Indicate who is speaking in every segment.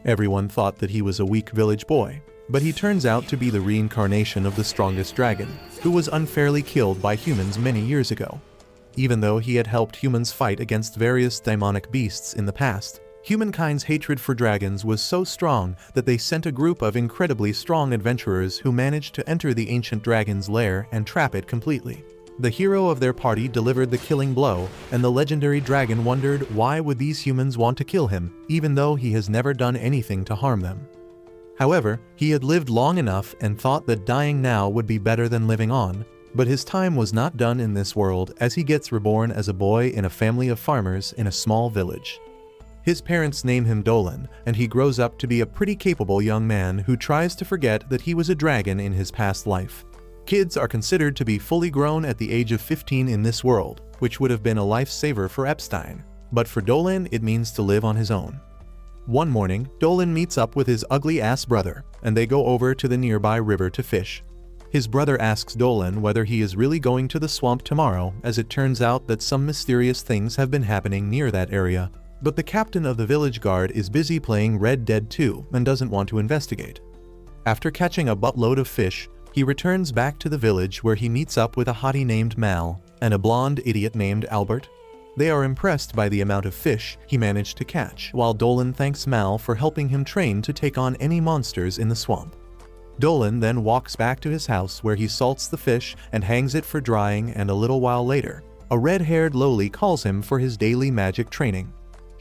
Speaker 1: Everyone thought that he was a weak village boy, but he turns out to be the reincarnation of the strongest dragon, who was unfairly killed by humans many years ago. Even though he had helped humans fight against various demonic beasts in the past, humankind's hatred for dragons was so strong that they sent a group of incredibly strong adventurers who managed to enter the ancient dragon's lair and trap it completely. The hero of their party delivered the killing blow, and the legendary dragon wondered why would these humans want to kill him, even though he has never done anything to harm them. However, he had lived long enough and thought that dying now would be better than living on, but his time was not done in this world as he gets reborn as a boy in a family of farmers in a small village. His parents name him Dolan, and he grows up to be a pretty capable young man who tries to forget that he was a dragon in his past life. Kids are considered to be fully grown at the age of 15 in this world, which would have been a lifesaver for Epstein, but for Dolan it means to live on his own. One morning, Dolan meets up with his ugly-ass brother, and they go over to the nearby river to fish. His brother asks Dolan whether he is really going to the swamp tomorrow, as it turns out that some mysterious things have been happening near that area, but the captain of the village guard is busy playing Red Dead 2 and doesn't want to investigate. After catching a buttload of fish, he returns back to the village where he meets up with a hottie named Mal and a blonde idiot named Albert. They are impressed by the amount of fish he managed to catch, while Dolan thanks Mal for helping him train to take on any monsters in the swamp. Dolan then walks back to his house where he salts the fish and hangs it for drying, and a little while later, a red-haired lowly calls him for his daily magic training.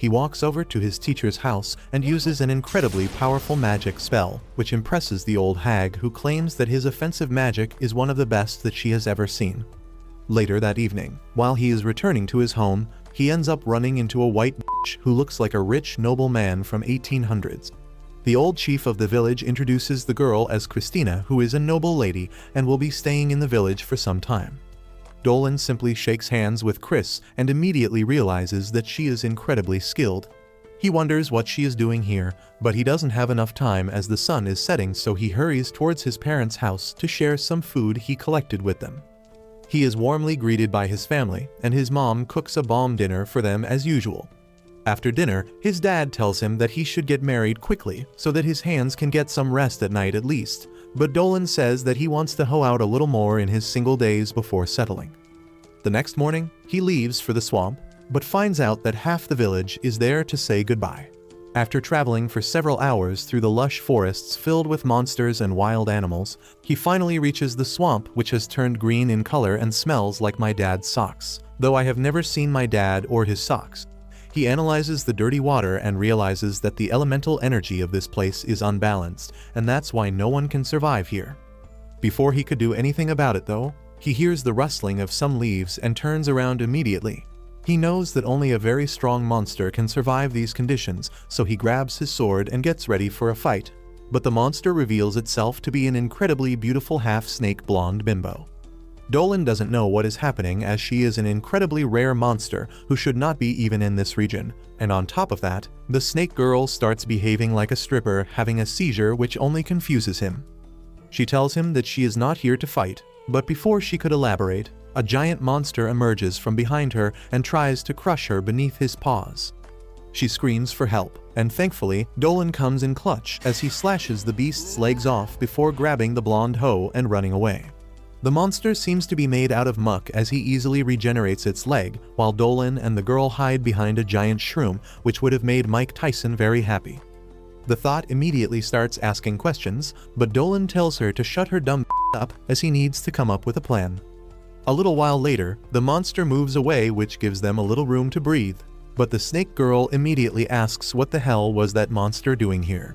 Speaker 1: He walks over to his teacher's house and uses an incredibly powerful magic spell, which impresses the old hag, who claims that his offensive magic is one of the best that she has ever seen. Later that evening, while he is returning to his home, he ends up running into a white bitch who looks like a rich noble man from 1800s. The old chief of the village introduces the girl as Christina, who is a noble lady and will be staying in the village for some time. Dolan simply shakes hands with Chris and immediately realizes that she is incredibly skilled. He wonders what she is doing here, but he doesn't have enough time as the sun is setting, so he hurries towards his parents' house to share some food he collected with them. He is warmly greeted by his family, and his mom cooks a bomb dinner for them as usual. After dinner, his dad tells him that he should get married quickly so that his hands can get some rest at night at least, but Dolan says that he wants to hoe out a little more in his single days before settling. The next morning, he leaves for the swamp, but finds out that half the village is there to say goodbye. After traveling for several hours through the lush forests filled with monsters and wild animals, he finally reaches the swamp, which has turned green in color and smells like my dad's socks, though I have never seen my dad or his socks. He analyzes the dirty water and realizes that the elemental energy of this place is unbalanced, and that's why no one can survive here. Before he could do anything about it though, he hears the rustling of some leaves and turns around immediately. He knows that only a very strong monster can survive these conditions, so he grabs his sword and gets ready for a fight. But the monster reveals itself to be an incredibly beautiful half-snake blonde bimbo. Dolan doesn't know what is happening, as she is an incredibly rare monster who should not be even in this region, and on top of that, the snake girl starts behaving like a stripper, having a seizure which only confuses him. She tells him that she is not here to fight, but before she could elaborate, a giant monster emerges from behind her and tries to crush her beneath his paws. She screams for help, and thankfully, Dolan comes in clutch as he slashes the beast's legs off before grabbing the blonde hoe and running away. The monster seems to be made out of muck as he easily regenerates its leg, while Dolan and the girl hide behind a giant shroom, which would have made Mike Tyson very happy. The thought immediately starts asking questions, but Dolan tells her to shut her dumb up as he needs to come up with a plan. A little while later, the monster moves away, which gives them a little room to breathe, but the snake girl immediately asks what the hell was that monster doing here.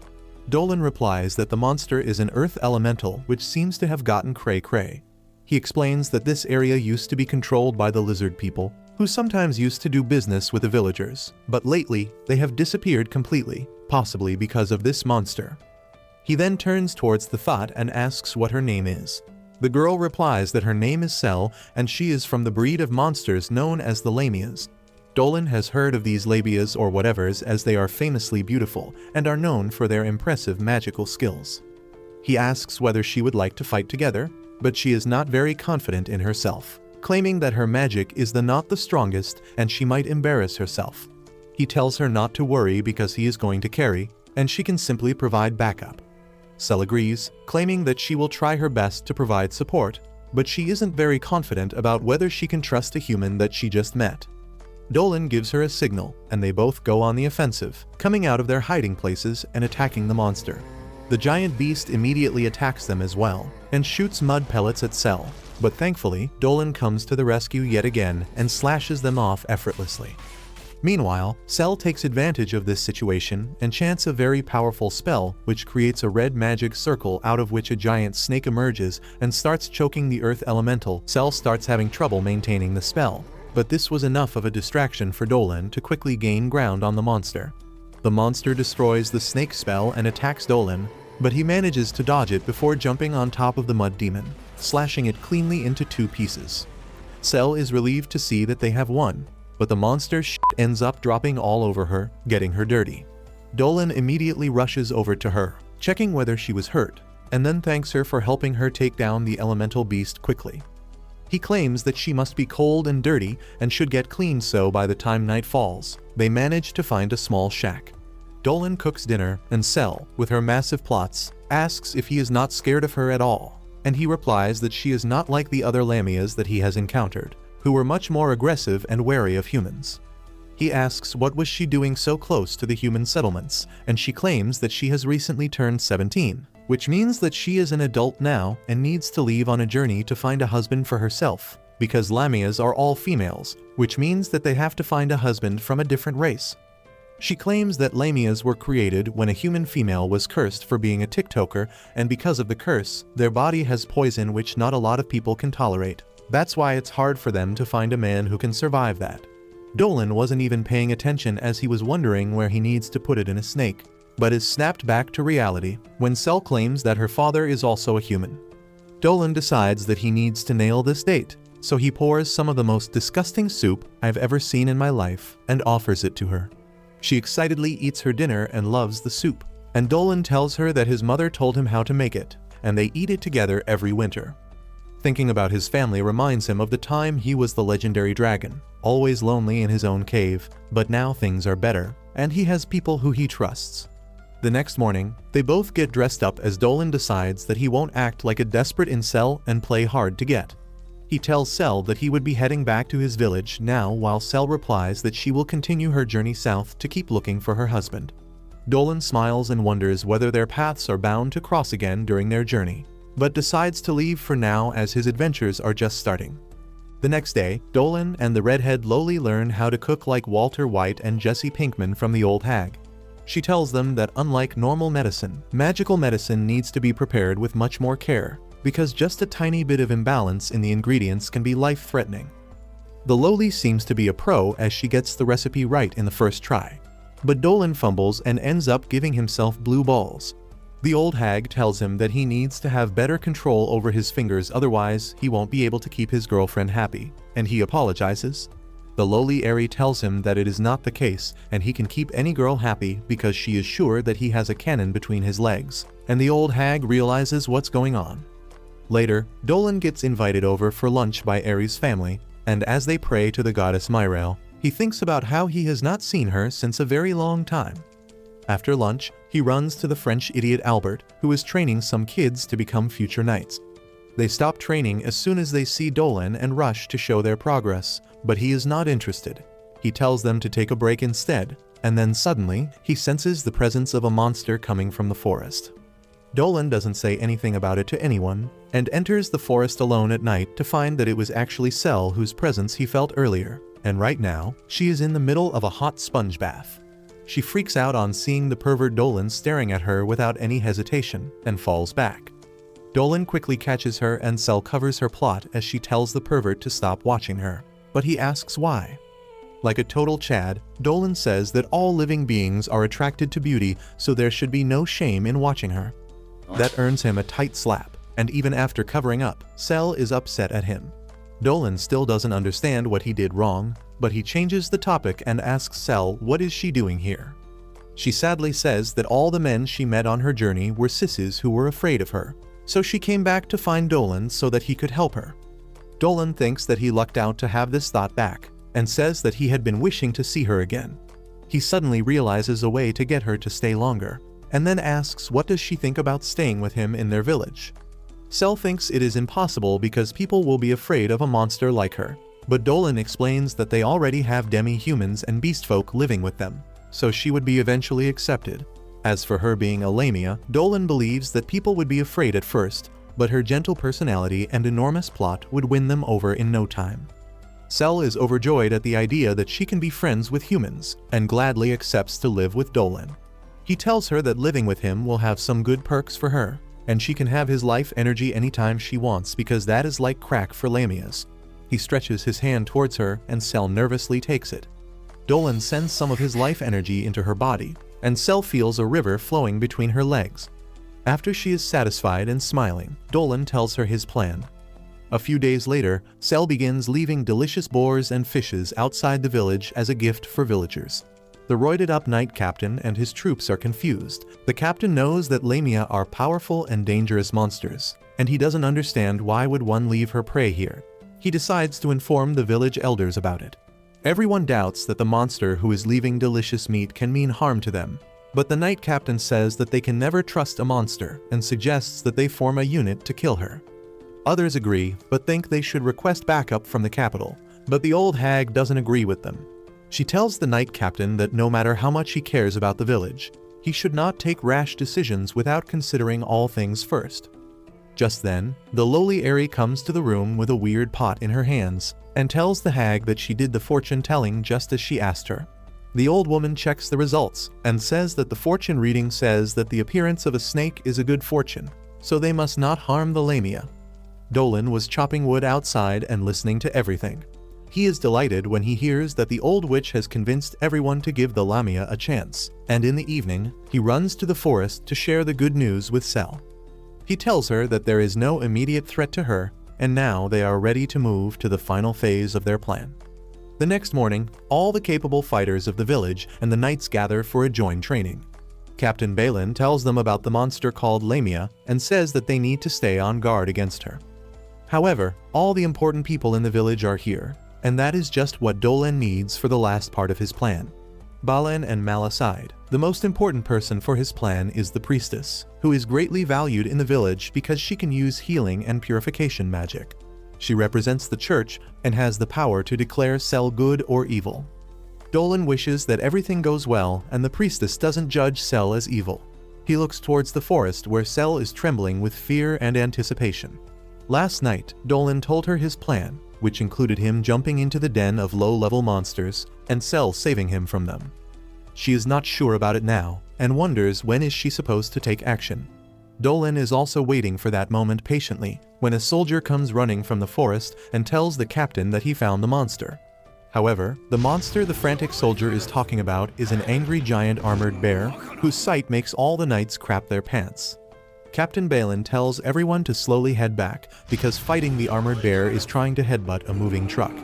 Speaker 1: Dolan replies that the monster is an earth elemental which seems to have gotten cray-cray. He explains that this area used to be controlled by the lizard people, who sometimes used to do business with the villagers, but lately they have disappeared completely, possibly because of this monster. He then turns towards the thought and asks what her name is. The girl replies that her name is Cell, and she is from the breed of monsters known as the Lamias. Dolan has heard of these labias or whatevers, as they are famously beautiful and are known for their impressive magical skills. He asks whether she would like to fight together, but she is not very confident in herself, claiming that her magic is not the strongest and she might embarrass herself. He tells her not to worry because he is going to carry, and she can simply provide backup. Cell agrees, claiming that she will try her best to provide support, but she isn't very confident about whether she can trust a human that she just met. Dolan gives her a signal, and they both go on the offensive, coming out of their hiding places and attacking the monster. The giant beast immediately attacks them as well, and shoots mud pellets at Cell, but thankfully, Dolan comes to the rescue yet again and slashes them off effortlessly. Meanwhile, Cell takes advantage of this situation and chants a very powerful spell which creates a red magic circle out of which a giant snake emerges and starts choking the earth elemental. Cell starts having trouble maintaining the spell, but this was enough of a distraction for Dolan to quickly gain ground on the monster. The monster destroys the snake spell and attacks Dolan, but he manages to dodge it before jumping on top of the mud demon, slashing it cleanly into 2 pieces. Cell is relieved to see that they have won, but the monster ends up dropping all over her, getting her dirty. Dolan immediately rushes over to her, checking whether she was hurt, and then thanks her for helping her take down the elemental beast quickly. He claims that she must be cold and dirty and should get cleaned, so by the time night falls, they manage to find a small shack. Dolan cooks dinner, and Cell, with her massive plots, asks if he is not scared of her at all, and he replies that she is not like the other Lamias that he has encountered, who were much more aggressive and wary of humans. He asks what was she doing so close to the human settlements, and she claims that she has recently turned 17, which means that she is an adult now and needs to leave on a journey to find a husband for herself, because Lamias are all females, which means that they have to find a husband from a different race. She claims that Lamias were created when a human female was cursed for being a TikToker, and because of the curse, their body has poison which not a lot of people can tolerate. That's why it's hard for them to find a man who can survive that. Dolan wasn't even paying attention as he was wondering where he needs to put it in a snake, but is snapped back to reality when Cell claims that her father is also a human. Dolan decides that he needs to nail this date, so he pours some of the most disgusting soup I've ever seen in my life and offers it to her. She excitedly eats her dinner and loves the soup, and Dolan tells her that his mother told him how to make it, and they eat it together every winter. Thinking about his family reminds him of the time he was the legendary dragon, always lonely in his own cave, but now things are better, and he has people who he trusts. The next morning, they both get dressed up as Dolan decides that he won't act like a desperate incel and play hard to get. He tells Cell that he would be heading back to his village now, while Cell replies that she will continue her journey south to keep looking for her husband. Dolan smiles and wonders whether their paths are bound to cross again during their journey, but decides to leave for now as his adventures are just starting. The next day, Dolan and the redhead Loli learn how to cook like Walter White and Jesse Pinkman from the old hag. She tells them that unlike normal medicine, magical medicine needs to be prepared with much more care, because just a tiny bit of imbalance in the ingredients can be life-threatening. The Loli seems to be a pro as she gets the recipe right in the first try, but Dolan fumbles and ends up giving himself blue balls. The old hag tells him that he needs to have better control over his fingers, otherwise he won't be able to keep his girlfriend happy, and he apologizes. The Loli Airy tells him that it is not the case and he can keep any girl happy because she is sure that he has a cannon between his legs, and the old hag realizes what's going on. Later, Dolan gets invited over for lunch by Ares' family, and as they pray to the goddess Myrael, he thinks about how he has not seen her since a very long time. After lunch, he runs to the French idiot Albert, who is training some kids to become future knights. They stop training as soon as they see Dolan and rush to show their progress, but he is not interested. He tells them to take a break instead, and then suddenly, he senses the presence of a monster coming from the forest. Dolan doesn't say anything about it to anyone, and enters the forest alone at night to find that it was actually Cell whose presence he felt earlier, and right now, she is in the middle of a hot sponge bath. She freaks out on seeing the pervert Dolan staring at her without any hesitation, and falls back. Dolan quickly catches her and Cell covers her plot as she tells the pervert to stop watching her, but he asks why. Like a total Chad, Dolan says that all living beings are attracted to beauty, so there should be no shame in watching her. That earns him a tight slap, and even after covering up, Cell is upset at him. Dolan still doesn't understand what he did wrong, but he changes the topic and asks Cell what is she doing here. She sadly says that all the men she met on her journey were sissies who were afraid of her, so she came back to find Dolan so that he could help her. Dolan thinks that he lucked out to have this thought back, and says that he had been wishing to see her again. He suddenly realizes a way to get her to stay longer, and then asks what does she think about staying with him in their village. Cell thinks it is impossible because people will be afraid of a monster like her, but Dolan explains that they already have demi-humans and beastfolk living with them, so she would be eventually accepted. As for her being a Lamia, Dolan believes that people would be afraid at first, but her gentle personality and enormous plot would win them over in no time. Cell is overjoyed at the idea that she can be friends with humans, and gladly accepts to live with Dolan. He tells her that living with him will have some good perks for her, and she can have his life energy anytime she wants because that is like crack for Lamias. He stretches his hand towards her and Cell nervously takes it. Dolan sends some of his life energy into her body, and Cell feels a river flowing between her legs. After she is satisfied and smiling, Dolan tells her his plan. A few days later, Cell begins leaving delicious boars and fishes outside the village as a gift for villagers. The roided-up knight captain and his troops are confused. The captain knows that Lamia are powerful and dangerous monsters, and he doesn't understand why would one leave her prey here. He decides to inform the village elders about it. Everyone doubts that the monster who is leaving delicious meat can mean harm to them, but the knight captain says that they can never trust a monster and suggests that they form a unit to kill her. Others agree, but think they should request backup from the capital, but the old hag doesn't agree with them. She tells the knight captain that no matter how much he cares about the village, he should not take rash decisions without considering all things first. Just then, the lowly Aerie comes to the room with a weird pot in her hands, and tells the hag that she did the fortune-telling just as she asked her. The old woman checks the results, and says that the fortune reading says that the appearance of a snake is a good fortune, so they must not harm the Lamia. Dolan was chopping wood outside and listening to everything. He is delighted when he hears that the old witch has convinced everyone to give the Lamia a chance, and in the evening, he runs to the forest to share the good news with Cell. He tells her that there is no immediate threat to her, and now they are ready to move to the final phase of their plan. The next morning, all the capable fighters of the village and the knights gather for a joint training. Captain Balin tells them about the monster called Lamia and says that they need to stay on guard against her. However, all the important people in the village are here, and that is just what Dolan needs for the last part of his plan. Balin and Mal aside, the most important person for his plan is the priestess, who is greatly valued in the village because she can use healing and purification magic. She represents the church and has the power to declare Cell good or evil. Dolan wishes that everything goes well and the priestess doesn't judge Cell as evil. He looks towards the forest where Cell is trembling with fear and anticipation. Last night, Dolan told her his plan, which included him jumping into the den of low-level monsters and Cell saving him from them. She is not sure about it now and wonders when is she supposed to take action. Dolan is also waiting for that moment patiently when a soldier comes running from the forest and tells the captain that he found the monster. However, the monster the frantic soldier is talking about is an angry giant armored bear whose sight makes all the knights crap their pants. Captain Balin tells everyone to slowly head back because fighting the armored bear is trying to headbutt a moving truck.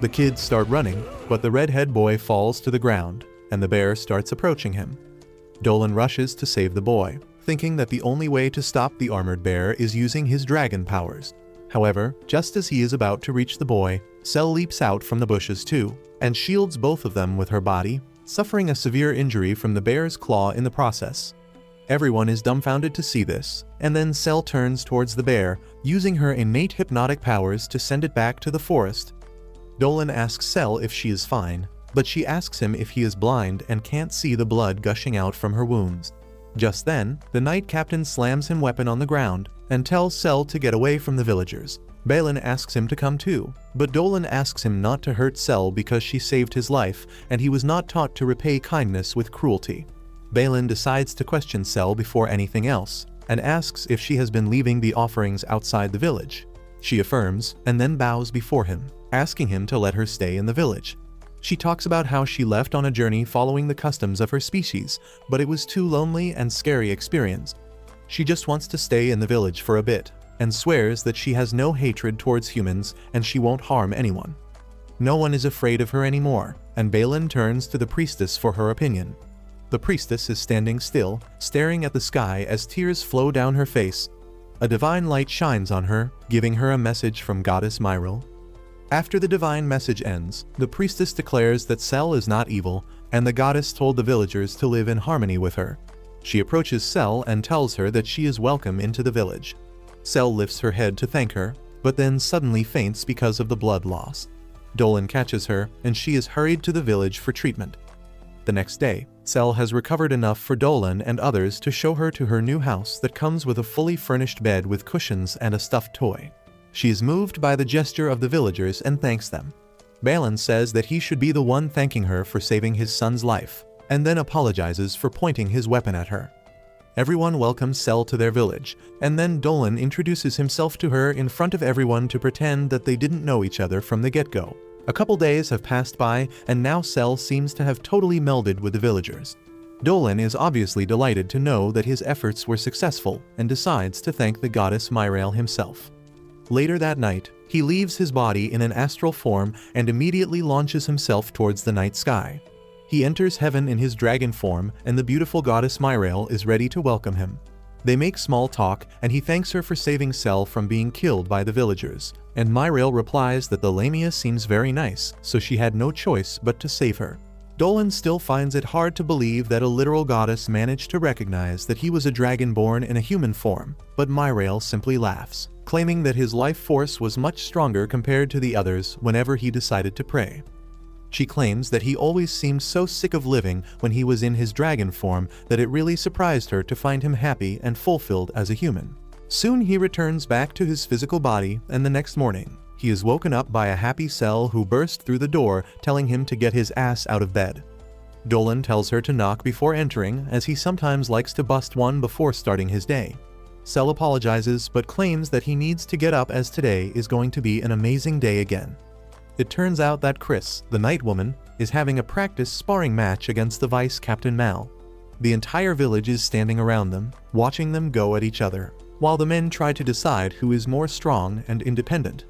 Speaker 1: The kids start running, but the redhead boy falls to the ground, and the bear starts approaching him. Dolan rushes to save the boy, thinking that the only way to stop the armored bear is using his dragon powers. However, just as he is about to reach the boy, Cell leaps out from the bushes too, and shields both of them with her body, suffering a severe injury from the bear's claw in the process. Everyone is dumbfounded to see this, and then Cell turns towards the bear, using her innate hypnotic powers to send it back to the forest. Dolan asks Cell if she is fine, but she asks him if he is blind and can't see the blood gushing out from her wounds. Just then, the knight captain slams his weapon on the ground and tells Cell to get away from the villagers. Balin asks him to come too, but Dolan asks him not to hurt Cell because she saved his life and he was not taught to repay kindness with cruelty. Balin decides to question Cell before anything else, and asks if she has been leaving the offerings outside the village. She affirms, and then bows before him, asking him to let her stay in the village. She talks about how she left on a journey following the customs of her species, but it was too lonely and scary experience. She just wants to stay in the village for a bit, and swears that she has no hatred towards humans and she won't harm anyone. No one is afraid of her anymore, and Balin turns to the priestess for her opinion. The priestess is standing still, staring at the sky as tears flow down her face. A divine light shines on her, giving her a message from Goddess Myril. After the divine message ends, the priestess declares that Cell is not evil, and the goddess told the villagers to live in harmony with her. She approaches Sel and tells her that she is welcome into the village. Sel lifts her head to thank her, but then suddenly faints because of the blood loss. Dolan catches her, and she is hurried to the village for treatment. The next day, Sel has recovered enough for Dolan and others to show her to her new house that comes with a fully furnished bed with cushions and a stuffed toy. She is moved by the gesture of the villagers and thanks them. Balin says that he should be the one thanking her for saving his son's life, and then apologizes for pointing his weapon at her. Everyone welcomes Sel to their village, and then Dolan introduces himself to her in front of everyone to pretend that they didn't know each other from the get-go. A couple days have passed by, and now Sel seems to have totally melded with the villagers. Dolan is obviously delighted to know that his efforts were successful and decides to thank the goddess Myrael himself. Later that night, he leaves his body in an astral form and immediately launches himself towards the night sky. He enters heaven in his dragon form, and the beautiful goddess Myrael is ready to welcome him. They make small talk, and he thanks her for saving Sel from being killed by the villagers, and Myrael replies that the Lamia seems very nice, so she had no choice but to save her. Dolan still finds it hard to believe that a literal goddess managed to recognize that he was a dragon born in a human form, but Myrael simply laughs, claiming that his life force was much stronger compared to the others whenever he decided to pray. She claims that he always seemed so sick of living when he was in his dragon form that it really surprised her to find him happy and fulfilled as a human. Soon he returns back to his physical body, and the next morning, he is woken up by a happy Sel who burst through the door telling him to get his ass out of bed. Dolan tells her to knock before entering, as he sometimes likes to bust one before starting his day. Sel apologizes but claims that he needs to get up as today is going to be an amazing day again. It turns out that Chris, the Night Woman, is having a practice sparring match against the Vice Captain Mal. The entire village is standing around them, watching them go at each other, while the men try to decide who is more strong and independent.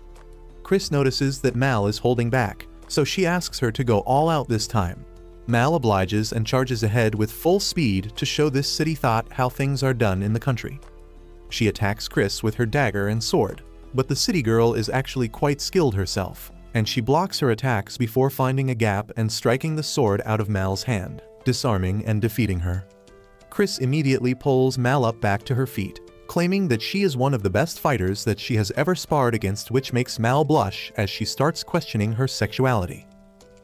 Speaker 1: Chris notices that Mal is holding back, so she asks her to go all out this time. Mal obliges and charges ahead with full speed to show this city thought how things are done in the country. She attacks Chris with her dagger and sword, but the city girl is actually quite skilled herself, and she blocks her attacks before finding a gap and striking the sword out of Mal's hand, disarming and defeating her. Chris immediately pulls Mal up back to her feet, claiming that she is one of the best fighters that she has ever sparred against, which makes Mal blush as she starts questioning her sexuality.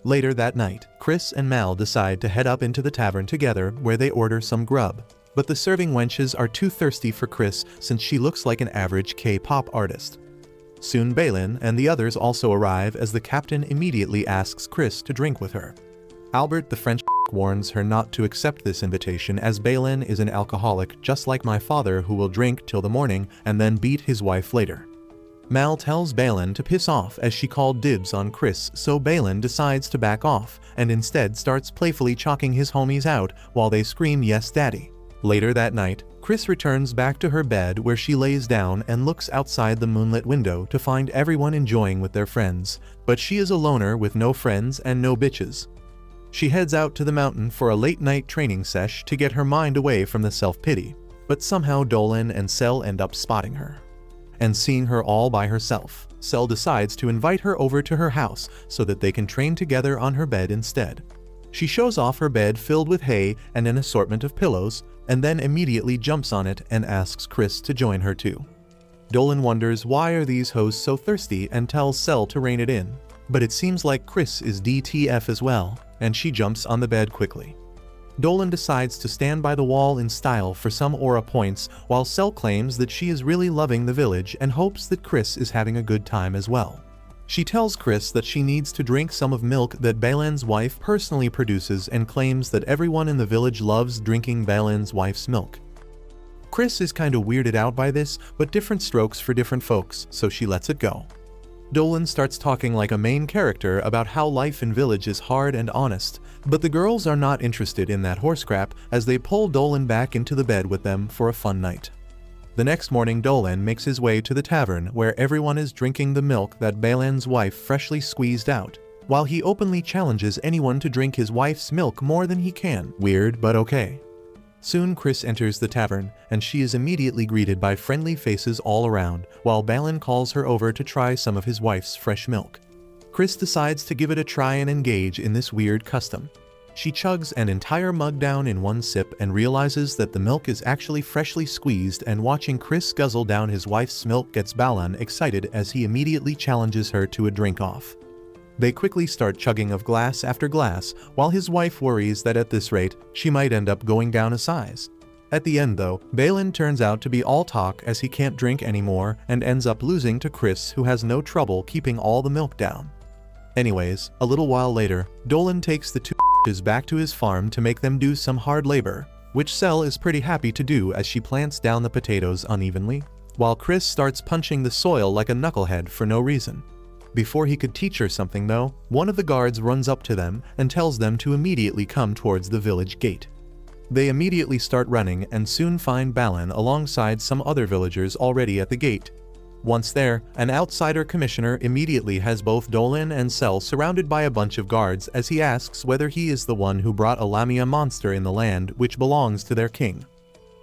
Speaker 1: Later that night, Chris and Mal decide to head up into the tavern together where they order some grub, but the serving wenches are too thirsty for Chris since she looks like an average K-pop artist. Soon Balin and the others also arrive as the captain immediately asks Chris to drink with her. Albert the French warns her not to accept this invitation as Balin is an alcoholic just like my father who will drink till the morning and then beat his wife later. Mal tells Balin to piss off as she called dibs on Chris, so Balin decides to back off and instead starts playfully chalking his homies out while they scream "Yes, Daddy." Later that night, Chris returns back to her bed where she lays down and looks outside the moonlit window to find everyone enjoying with their friends, but she is a loner with no friends and no bitches. She heads out to the mountain for a late-night training sesh to get her mind away from the self-pity, but somehow Dolan and Sel end up spotting her. And seeing her all by herself, Sel decides to invite her over to her house so that they can train together on her bed instead. She shows off her bed filled with hay and an assortment of pillows, and then immediately jumps on it and asks Chris to join her too. Dolan wonders why are these hoes so thirsty and tells Sel to rein it in, but it seems like Chris is DTF as well, and she jumps on the bed quickly. Dolan decides to stand by the wall in style for some aura points, while Sel claims that she is really loving the village and hopes that Chris is having a good time as well. She tells Chris that she needs to drink some of milk that Balin's wife personally produces and claims that everyone in the village loves drinking Balin's wife's milk. Chris is kinda weirded out by this, but different strokes for different folks, so she lets it go. Dolan starts talking like a main character about how life in village is hard and honest, but the girls are not interested in that horse crap as they pull Dolan back into the bed with them for a fun night. The next morning Dolan makes his way to the tavern where everyone is drinking the milk that Balin's wife freshly squeezed out, while he openly challenges anyone to drink his wife's milk more than he can. Weird, but okay. Soon Chris enters the tavern, and she is immediately greeted by friendly faces all around, while Balin calls her over to try some of his wife's fresh milk. Chris decides to give it a try and engage in this weird custom. She chugs an entire mug down in one sip and realizes that the milk is actually freshly squeezed, and watching Chris guzzle down his wife's milk gets Balan excited as he immediately challenges her to a drink-off. They quickly start chugging of glass after glass, while his wife worries that at this rate, she might end up going down a size. At the end though, Balan turns out to be all talk as he can't drink anymore and ends up losing to Chris, who has no trouble keeping all the milk down. Anyways, a little while later, Dolan takes the two back to his farm to make them do some hard labor, which Cell is pretty happy to do as she plants down the potatoes unevenly, while Chris starts punching the soil like a knucklehead for no reason. Before he could teach her something though, one of the guards runs up to them and tells them to immediately come towards the village gate. They immediately start running and soon find Balan alongside some other villagers already at the gate. Once there, an outsider commissioner immediately has both Dolan and Cell surrounded by a bunch of guards as he asks whether he is the one who brought a Lamia monster in the land which belongs to their king.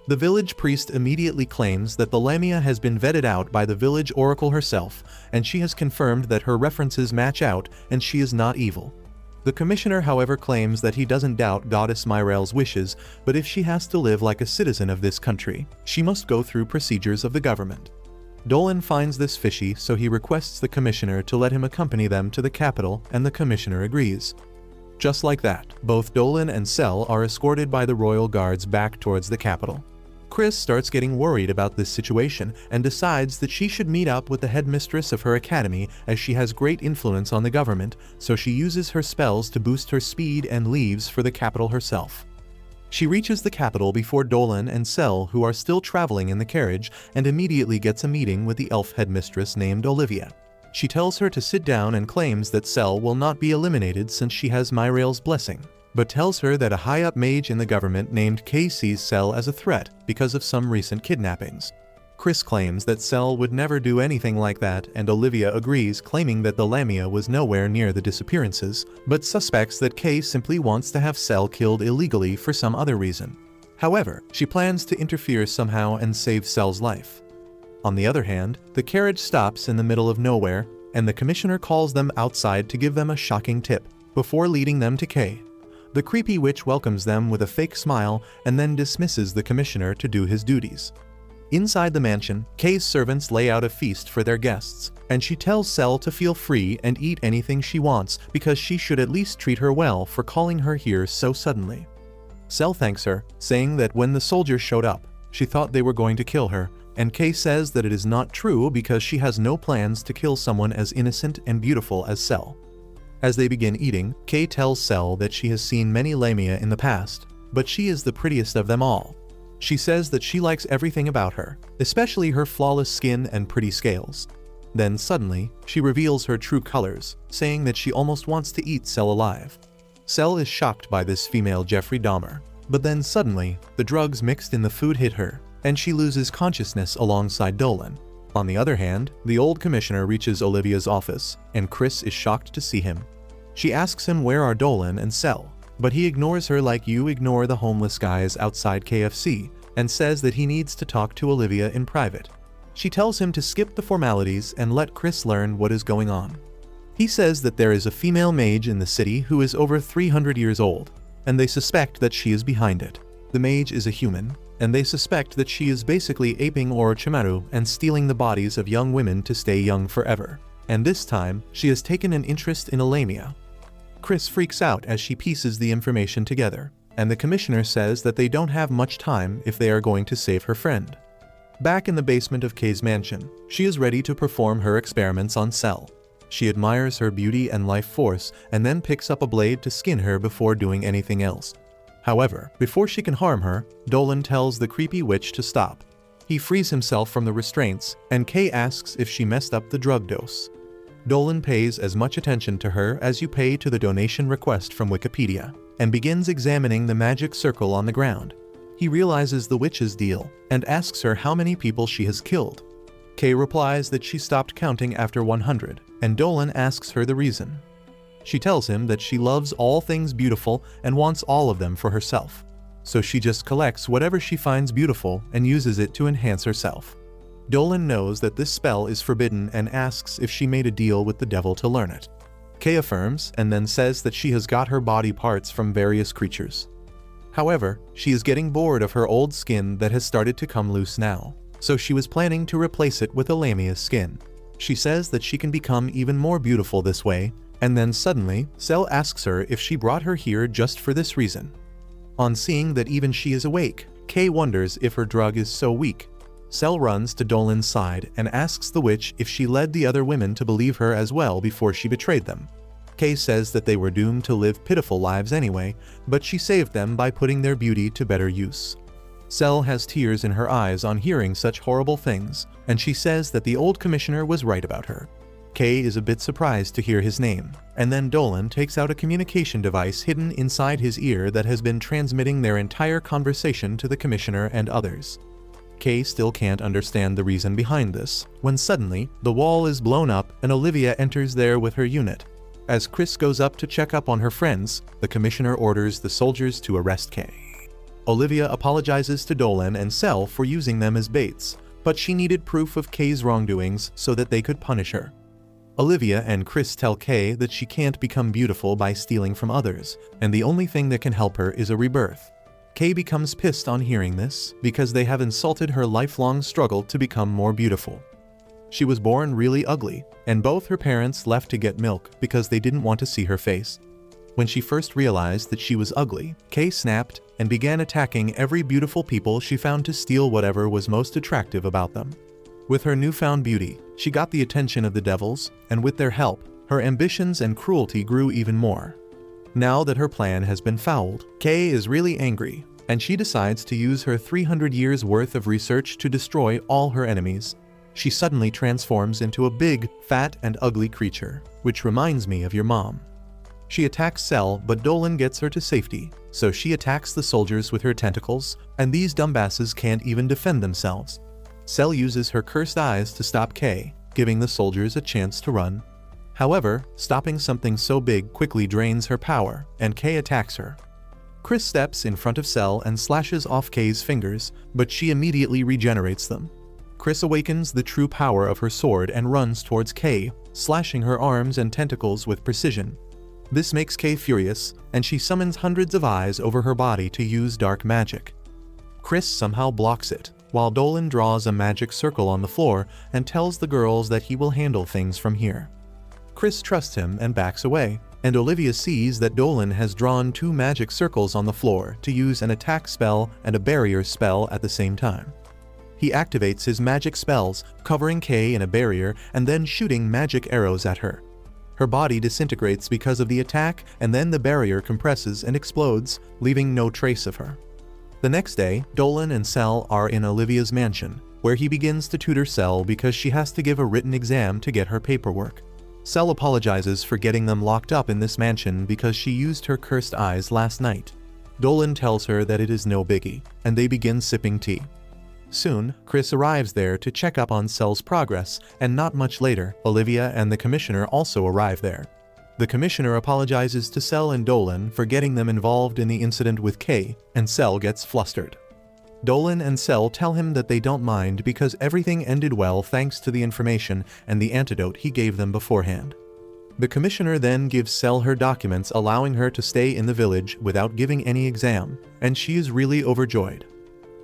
Speaker 1: The village priest immediately claims that the Lamia has been vetted out by the village oracle herself, and she has confirmed that her references match out and she is not evil. The commissioner however claims that he doesn't doubt Goddess Myrel's wishes, but if she has to live like a citizen of this country, she must go through procedures of the government. Dolan finds this fishy, so he requests the commissioner to let him accompany them to the capital, and the commissioner agrees. Just like that, both Dolan and Cell are escorted by the royal guards back towards the capital. Chris starts getting worried about this situation and decides that she should meet up with the headmistress of her academy as she has great influence on the government, so she uses her spells to boost her speed and leaves for the capital herself. She reaches the capital before Dolan and Cell, who are still traveling in the carriage, and immediately gets a meeting with the elf headmistress named Olivia. She tells her to sit down and claims that Cell will not be eliminated since she has Myrel's blessing, but tells her that a high-up mage in the government named Kay sees Cell as a threat because of some recent kidnappings. Chris claims that Cell would never do anything like that, and Olivia agrees, claiming that the Lamia was nowhere near the disappearances, but suspects that Kay simply wants to have Cell killed illegally for some other reason. However, she plans to interfere somehow and save Cell's life. On the other hand, the carriage stops in the middle of nowhere, and the commissioner calls them outside to give them a shocking tip, before leading them to Kay. The creepy witch welcomes them with a fake smile and then dismisses the commissioner to do his duties. Inside the mansion, Kay's servants lay out a feast for their guests, and she tells Cell to feel free and eat anything she wants because she should at least treat her well for calling her here so suddenly. Cell thanks her, saying that when the soldiers showed up, she thought they were going to kill her, and Kay says that it is not true because she has no plans to kill someone as innocent and beautiful as Cell. As they begin eating, Kay tells Cell that she has seen many Lamia in the past, but she is the prettiest of them all. She says that she likes everything about her, especially her flawless skin and pretty scales. Then suddenly, she reveals her true colors, saying that she almost wants to eat Cell alive. Cell is shocked by this female Jeffrey Dahmer, but then suddenly, the drugs mixed in the food hit her, and she loses consciousness alongside Dolan. On the other hand, the old commissioner reaches Olivia's office, and Chris is shocked to see him. She asks him where are Dolan and Cell, but he ignores her like you ignore the homeless guys outside KFC, and says that he needs to talk to Olivia in private. She tells him to skip the formalities and let Chris learn what is going on. He says that there is a female mage in the city who is over 300 years old, and they suspect that she is behind it. The mage is a human, and they suspect that she is basically aping Orochimaru and stealing the bodies of young women to stay young forever. And this time, she has taken an interest in a Lamia. Chris freaks out as she pieces the information together, and the commissioner says that they don't have much time if they are going to save her friend. Back in the basement of Kay's mansion, she is ready to perform her experiments on Cell. She admires her beauty and life force and then picks up a blade to skin her before doing anything else. However, before she can harm her, Dolan tells the creepy witch to stop. He frees himself from the restraints, and Kay asks if she messed up the drug dose. Dolan pays as much attention to her as you pay to the donation request from Wikipedia, and begins examining the magic circle on the ground. He realizes the witch's deal, and asks her how many people she has killed. Kay replies that she stopped counting after 100, and Dolan asks her the reason. She tells him that she loves all things beautiful and wants all of them for herself, so she just collects whatever she finds beautiful and uses it to enhance herself. Dolan knows that this spell is forbidden and asks if she made a deal with the devil to learn it. Kay affirms and then says that she has got her body parts from various creatures. However, she is getting bored of her old skin that has started to come loose now, so she was planning to replace it with a Lamia's skin. She says that she can become even more beautiful this way, and then suddenly, Cell asks her if she brought her here just for this reason. On seeing that even she is awake, Kay wonders if her drug is so weak. Cell runs to Dolan's side and asks the witch if she led the other women to believe her as well before she betrayed them. Kay says that they were doomed to live pitiful lives anyway, but she saved them by putting their beauty to better use. Cell has tears in her eyes on hearing such horrible things, and she says that the old commissioner was right about her. Kay is a bit surprised to hear his name, and then Dolan takes out a communication device hidden inside his ear that has been transmitting their entire conversation to the commissioner and others. Kay still can't understand the reason behind this, when suddenly, the wall is blown up and Olivia enters there with her unit. As Chris goes up to check up on her friends, the commissioner orders the soldiers to arrest Kay. Olivia apologizes to Dolan and Cell for using them as baits, but she needed proof of Kay's wrongdoings so that they could punish her. Olivia and Chris tell Kay that she can't become beautiful by stealing from others, and the only thing that can help her is a rebirth. Kay becomes pissed on hearing this because they have insulted her lifelong struggle to become more beautiful. She was born really ugly, and both her parents left to get milk because they didn't want to see her face. When she first realized that she was ugly, Kay snapped and began attacking every beautiful people she found to steal whatever was most attractive about them. With her newfound beauty, she got the attention of the devils, and with their help, her ambitions and cruelty grew even more. Now that her plan has been fouled, Kay is really angry, and she decides to use her 300 years worth of research to destroy all her enemies. She suddenly transforms into a big, fat, and ugly creature, which reminds me of your mom. She attacks Cell, but Dolan gets her to safety, so she attacks the soldiers with her tentacles, and these dumbasses can't even defend themselves. Cell uses her cursed eyes to stop Kay, giving the soldiers a chance to run. However, stopping something so big quickly drains her power, and Kay attacks her. Chris steps in front of Cell and slashes off Kay's fingers, but she immediately regenerates them. Chris awakens the true power of her sword and runs towards Kay, slashing her arms and tentacles with precision. This makes Kay furious, and she summons hundreds of eyes over her body to use dark magic. Chris somehow blocks it, while Dolan draws a magic circle on the floor and tells the girls that he will handle things from here. Chris trusts him and backs away, and Olivia sees that Dolan has drawn 2 magic circles on the floor to use an attack spell and a barrier spell at the same time. He activates his magic spells, covering Kay in a barrier and then shooting magic arrows at her. Her body disintegrates because of the attack, and then the barrier compresses and explodes, leaving no trace of her. The next day, Dolan and Cell are in Olivia's mansion, where he begins to tutor Cell because she has to give a written exam to get her paperwork. Cell apologizes for getting them locked up in this mansion because she used her cursed eyes last night. Dolan tells her that it is no biggie, and they begin sipping tea. Soon, Chris arrives there to check up on Cell's progress, and not much later, Olivia and the commissioner also arrive there. The commissioner apologizes to Cell and Dolan for getting them involved in the incident with Kay, and Cell gets flustered. Dolan and Cell tell him that they don't mind because everything ended well thanks to the information and the antidote he gave them beforehand. The commissioner then gives Cell her documents allowing her to stay in the village without giving any exam, and she is really overjoyed.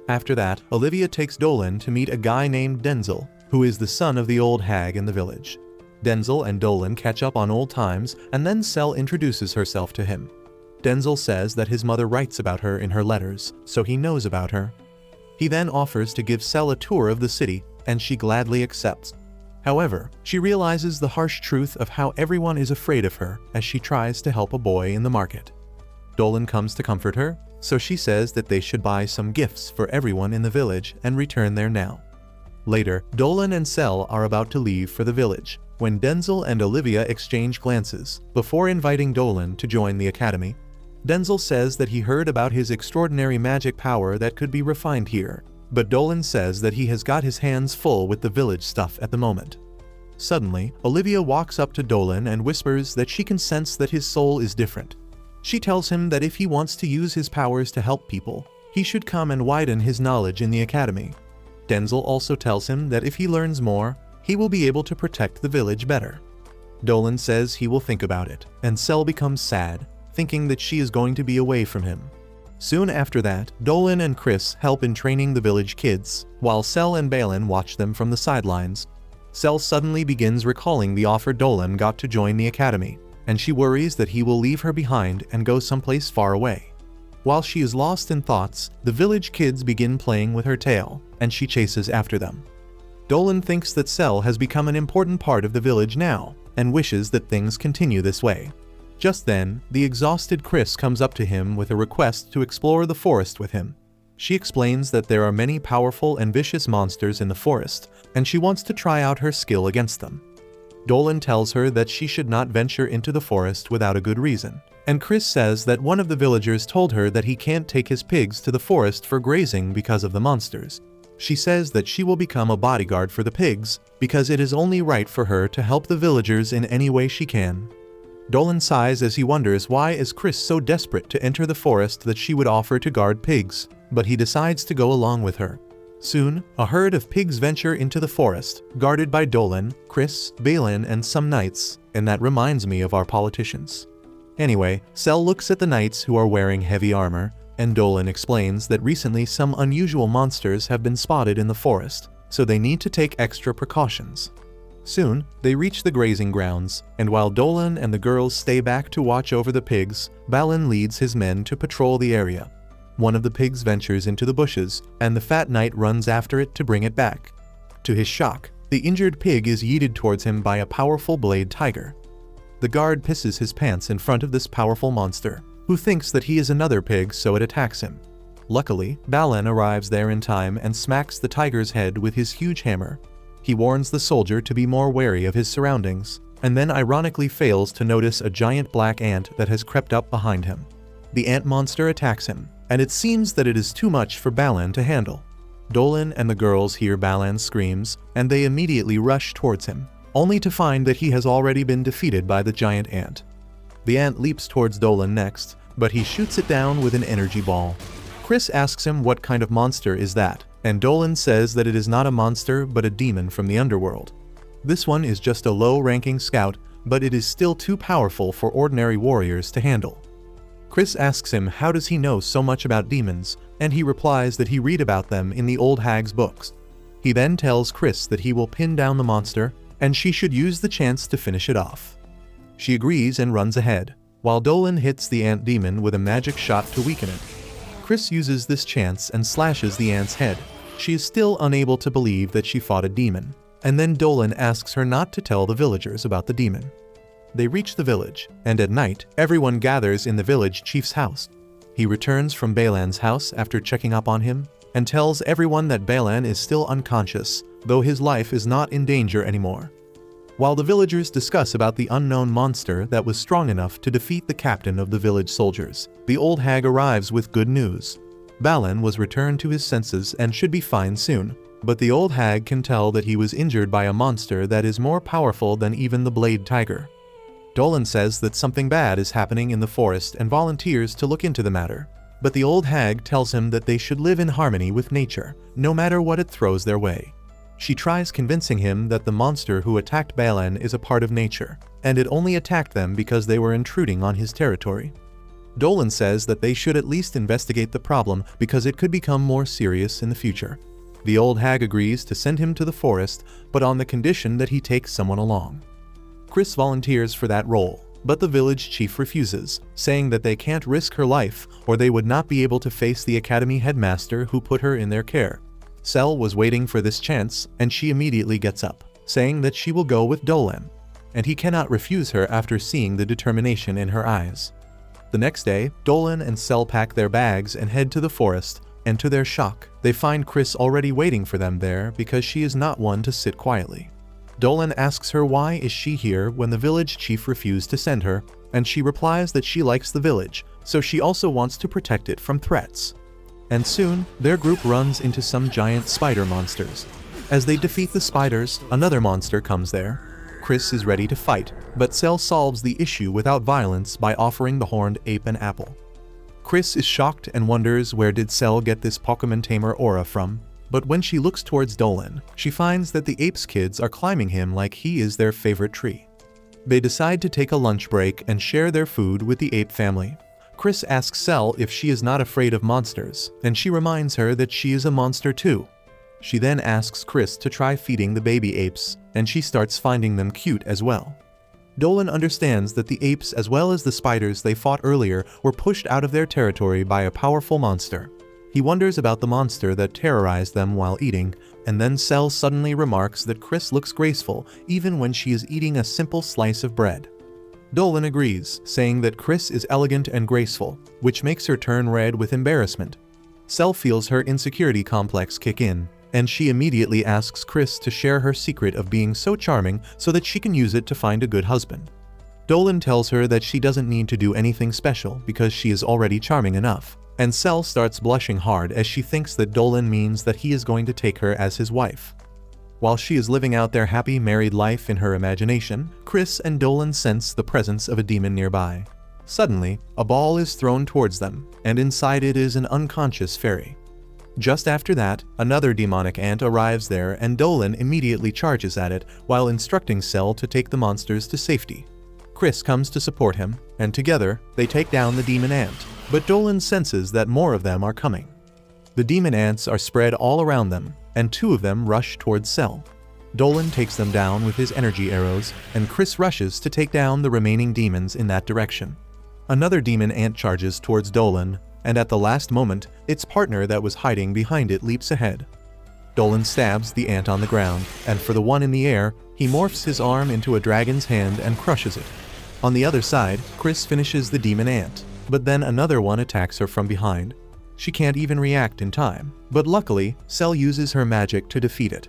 Speaker 1: After that, Olivia takes Dolan to meet a guy named Denzel, who is the son of the old hag in the village. Denzel and Dolan catch up on old times, and then Cell introduces herself to him. Denzel says that his mother writes about her in her letters, so he knows about her. He then offers to give Cell a tour of the city, and she gladly accepts. However, she realizes the harsh truth of how everyone is afraid of her as she tries to help a boy in the market. Dolan comes to comfort her, so she says that they should buy some gifts for everyone in the village and return there now. Later, Dolan and Cell are about to leave for the village, when Denzel and Olivia exchange glances, before inviting Dolan to join the academy. Denzel says that he heard about his extraordinary magic power that could be refined here, but Dolan says that he has got his hands full with the village stuff at the moment. Suddenly, Olivia walks up to Dolan and whispers that she can sense that his soul is different. She tells him that if he wants to use his powers to help people, he should come and widen his knowledge in the academy. Denzel also tells him that if he learns more, he will be able to protect the village better. Dolan says he will think about it, and Cell becomes sad, thinking that she is going to be away from him. Soon after that, Dolan and Chris help in training the village kids, while Cell and Balin watch them from the sidelines. Cell suddenly begins recalling the offer Dolan got to join the academy, and she worries that he will leave her behind and go someplace far away. While she is lost in thoughts, the village kids begin playing with her tail, and she chases after them. Dolan thinks that Cell has become an important part of the village now, and wishes that things continue this way. Just then, the exhausted Chris comes up to him with a request to explore the forest with him. She explains that there are many powerful and vicious monsters in the forest, and she wants to try out her skill against them. Dolan tells her that she should not venture into the forest without a good reason, and Chris says that one of the villagers told her that he can't take his pigs to the forest for grazing because of the monsters. She says that she will become a bodyguard for the pigs, because it is only right for her to help the villagers in any way she can. Dolan sighs as he wonders why is Chris so desperate to enter the forest that she would offer to guard pigs, but he decides to go along with her. Soon, a herd of pigs venture into the forest, guarded by Dolan, Chris, Balin, and some knights, and that reminds me of our politicians. Anyway, Cell looks at the knights who are wearing heavy armor, and Dolan explains that recently some unusual monsters have been spotted in the forest, so they need to take extra precautions. Soon, they reach the grazing grounds, and while Dolan and the girls stay back to watch over the pigs, Balin leads his men to patrol the area. One of the pigs ventures into the bushes, and the fat knight runs after it to bring it back. To his shock, the injured pig is yeeted towards him by a powerful blade tiger. The guard pisses his pants in front of this powerful monster, who thinks that he is another pig, so it attacks him. Luckily, Balin arrives there in time and smacks the tiger's head with his huge hammer. He warns the soldier to be more wary of his surroundings, and then ironically fails to notice a giant black ant that has crept up behind him. The ant monster attacks him, and it seems that it is too much for Balin to handle. Dolan and the girls hear Balin's screams, and they immediately rush towards him, only to find that he has already been defeated by the giant ant. The ant leaps towards Dolan next, but he shoots it down with an energy ball. Chris asks him what kind of monster is that, and Dolan says that it is not a monster but a demon from the underworld. This one is just a low-ranking scout, but it is still too powerful for ordinary warriors to handle. Chris asks him how does he know so much about demons, and he replies that he read about them in the old hag's books. He then tells Chris that he will pin down the monster, and she should use the chance to finish it off. She agrees and runs ahead, while Dolan hits the ant demon with a magic shot to weaken it. Chris uses this chance and slashes the ant's head. She is still unable to believe that she fought a demon, and then Dolan asks her not to tell the villagers about the demon. They reach the village, and at night, everyone gathers in the village chief's house. He returns from Balin's house after checking up on him, and tells everyone that Balin is still unconscious, though his life is not in danger anymore. While the villagers discuss about the unknown monster that was strong enough to defeat the captain of the village soldiers, the old hag arrives with good news. Balin was returned to his senses and should be fine soon, but the old hag can tell that he was injured by a monster that is more powerful than even the blade tiger. Dolan says that something bad is happening in the forest and volunteers to look into the matter, but the old hag tells him that they should live in harmony with nature, no matter what it throws their way. She tries convincing him that the monster who attacked Balin is a part of nature, and it only attacked them because they were intruding on his territory. Dolan says that they should at least investigate the problem because it could become more serious in the future. The old hag agrees to send him to the forest, but on the condition that he takes someone along. Chris volunteers for that role, but the village chief refuses, saying that they can't risk her life or they would not be able to face the academy headmaster who put her in their care. Cell was waiting for this chance, and she immediately gets up, saying that she will go with Dolan, and he cannot refuse her after seeing the determination in her eyes. The next day, Dolan and Cell pack their bags and head to the forest, and to their shock, they find Chris already waiting for them there because she is not one to sit quietly. Dolan asks her why is she here when the village chief refused to send her, and she replies that she likes the village, so she also wants to protect it from threats. And soon, their group runs into some giant spider monsters. As they defeat the spiders, another monster comes there. Chris is ready to fight, but Cell solves the issue without violence by offering the horned ape an apple. Chris is shocked and wonders where did Cell get this Pokemon Tamer aura from, but when she looks towards Dolan, she finds that the ape's kids are climbing him like he is their favorite tree. They decide to take a lunch break and share their food with the ape family. Chris asks Cell if she is not afraid of monsters, and she reminds her that she is a monster too. She then asks Chris to try feeding the baby apes, and she starts finding them cute as well. Dolan understands that the apes as well as the spiders they fought earlier were pushed out of their territory by a powerful monster. He wonders about the monster that terrorized them while eating, and then Cell suddenly remarks that Chris looks graceful even when she is eating a simple slice of bread. Dolan agrees, saying that Chris is elegant and graceful, which makes her turn red with embarrassment. Cell feels her insecurity complex kick in, and she immediately asks Chris to share her secret of being so charming so that she can use it to find a good husband. Dolan tells her that she doesn't need to do anything special because she is already charming enough, and Cell starts blushing hard as she thinks that Dolan means that he is going to take her as his wife. While she is living out their happy married life in her imagination, Chris and Dolan sense the presence of a demon nearby. Suddenly, a ball is thrown towards them, and inside it is an unconscious fairy. Just after that, another demonic ant arrives there and Dolan immediately charges at it while instructing Cell to take the monsters to safety. Chris comes to support him, and together, they take down the demon ant, but Dolan senses that more of them are coming. The demon ants are spread all around them, and two of them rush towards Cell. Dolan takes them down with his energy arrows, and Chris rushes to take down the remaining demons in that direction. Another demon ant charges towards Dolan, and at the last moment, its partner that was hiding behind it leaps ahead. Dolan stabs the ant on the ground, and for the one in the air, he morphs his arm into a dragon's hand and crushes it. On the other side, Chris finishes the demon ant, but then another one attacks her from behind. She can't even react in time, but luckily, Cell uses her magic to defeat it.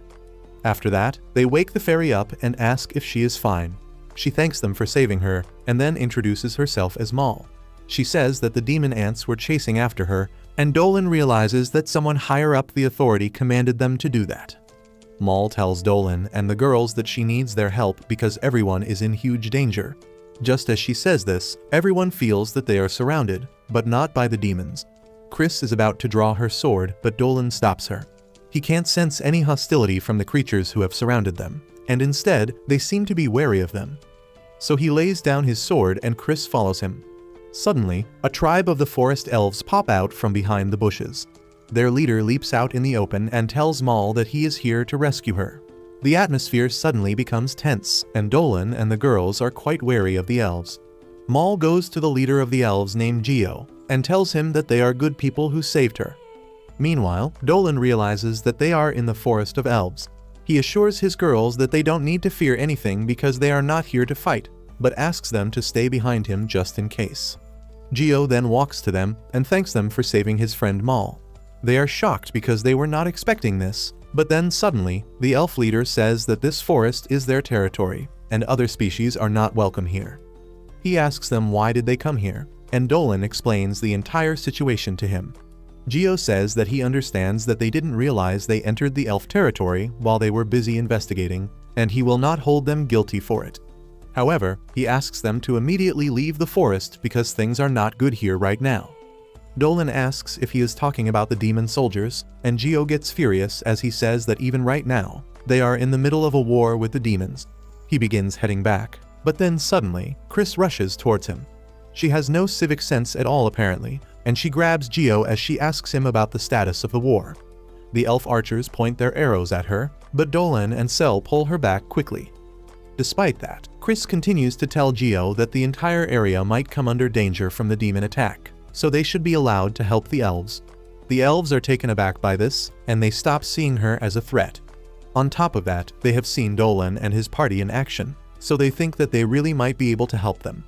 Speaker 1: After that, they wake the fairy up and ask if she is fine. She thanks them for saving her, and then introduces herself as Maul. She says that the demon ants were chasing after her, and Dolan realizes that someone higher up the authority commanded them to do that. Maul tells Dolan and the girls that she needs their help because everyone is in huge danger. Just as she says this, everyone feels that they are surrounded, but not by the demons. Chris is about to draw her sword, but Dolan stops her. He can't sense any hostility from the creatures who have surrounded them, and instead, they seem to be wary of them. So he lays down his sword and Chris follows him. Suddenly, a tribe of the forest elves pop out from behind the bushes. Their leader leaps out in the open and tells Maul that he is here to rescue her. The atmosphere suddenly becomes tense, and Dolan and the girls are quite wary of the elves. Maul goes to the leader of the elves named Geo, and tells him that they are good people who saved her. Meanwhile, Dolan realizes that they are in the forest of elves. He assures his girls that they don't need to fear anything because they are not here to fight, but asks them to stay behind him just in case. Geo then walks to them and thanks them for saving his friend Maul. They are shocked because they were not expecting this, but then suddenly, the elf leader says that this forest is their territory, and other species are not welcome here. He asks them why did they come here, and Dolan explains the entire situation to him. Geo says that he understands that they didn't realize they entered the elf territory while they were busy investigating, and he will not hold them guilty for it. However, he asks them to immediately leave the forest because things are not good here right now. Dolan asks if he is talking about the demon soldiers, and Geo gets furious as he says that even right now, they are in the middle of a war with the demons. He begins heading back, but then suddenly, Chris rushes towards him. She has no civic sense at all apparently, and she grabs Geo as she asks him about the status of the war. The elf archers point their arrows at her, but Dolan and Cell pull her back quickly. Despite that, Chris continues to tell Geo that the entire area might come under danger from the demon attack, so they should be allowed to help the elves. The elves are taken aback by this, and they stop seeing her as a threat. On top of that, they have seen Dolan and his party in action, so they think that they really might be able to help them.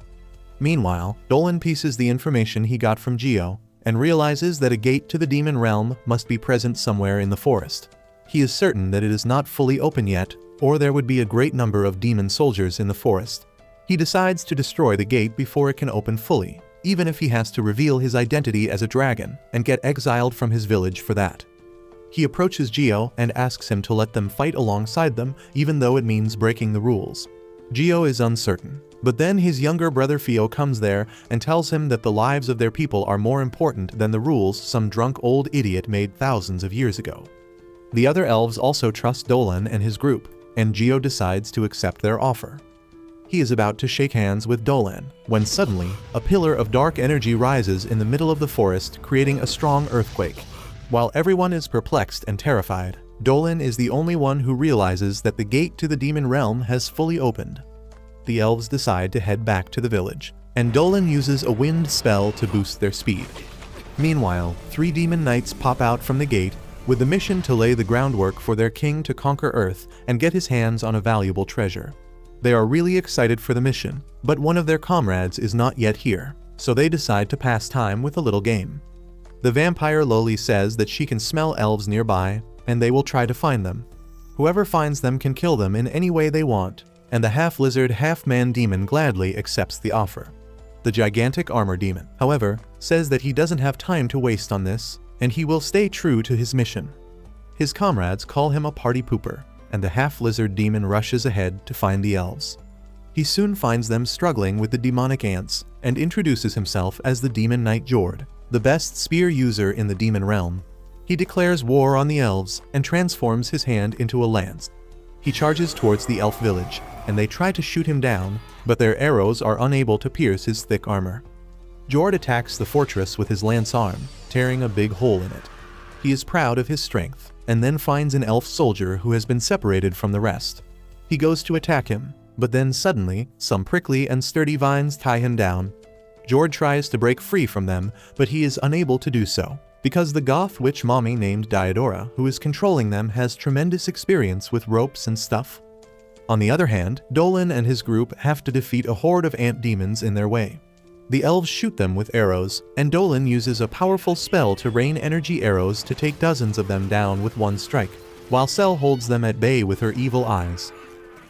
Speaker 1: Meanwhile, Dolan pieces the information he got from Geo, and realizes that a gate to the demon realm must be present somewhere in the forest. He is certain that it is not fully open yet, or there would be a great number of demon soldiers in the forest. He decides to destroy the gate before it can open fully, even if he has to reveal his identity as a dragon and get exiled from his village for that. He approaches Geo and asks him to let them fight alongside them, even though it means breaking the rules. Geo is uncertain, but then his younger brother Fio comes there and tells him that the lives of their people are more important than the rules some drunk old idiot made thousands of years ago. The other elves also trust Dolan and his group, and Geo decides to accept their offer. He is about to shake hands with Dolan, when suddenly, a pillar of dark energy rises in the middle of the forest, creating a strong earthquake. While everyone is perplexed and terrified, Dolan is the only one who realizes that the gate to the demon realm has fully opened. The elves decide to head back to the village, and Dolan uses a wind spell to boost their speed. Meanwhile, 3 demon knights pop out from the gate with the mission to lay the groundwork for their king to conquer Earth and get his hands on a valuable treasure. They are really excited for the mission, but one of their comrades is not yet here, so they decide to pass time with a little game. The vampire Loli says that she can smell elves nearby, and they will try to find them. Whoever finds them can kill them in any way they want, and the half-lizard, half-man demon gladly accepts the offer. The gigantic armor demon, however, says that he doesn't have time to waste on this, and he will stay true to his mission. His comrades call him a party pooper, and the half-lizard demon rushes ahead to find the elves. He soon finds them struggling with the demonic ants, and introduces himself as the demon knight Jord, the best spear user in the demon realm. He declares war on the elves, and transforms his hand into a lance. He charges towards the elf village, and they try to shoot him down, but their arrows are unable to pierce his thick armor. Jord attacks the fortress with his lance arm, tearing a big hole in it. He is proud of his strength, and then finds an elf soldier who has been separated from the rest. He goes to attack him, but then suddenly, some prickly and sturdy vines tie him down. Jord tries to break free from them, but he is unable to do so, because the goth witch mommy named Diodora, who is controlling them, has tremendous experience with ropes and stuff. On the other hand, Dolan and his group have to defeat a horde of ant demons in their way. The elves shoot them with arrows, and Dolan uses a powerful spell to rain energy arrows to take dozens of them down with one strike, while Cell holds them at bay with her evil eyes.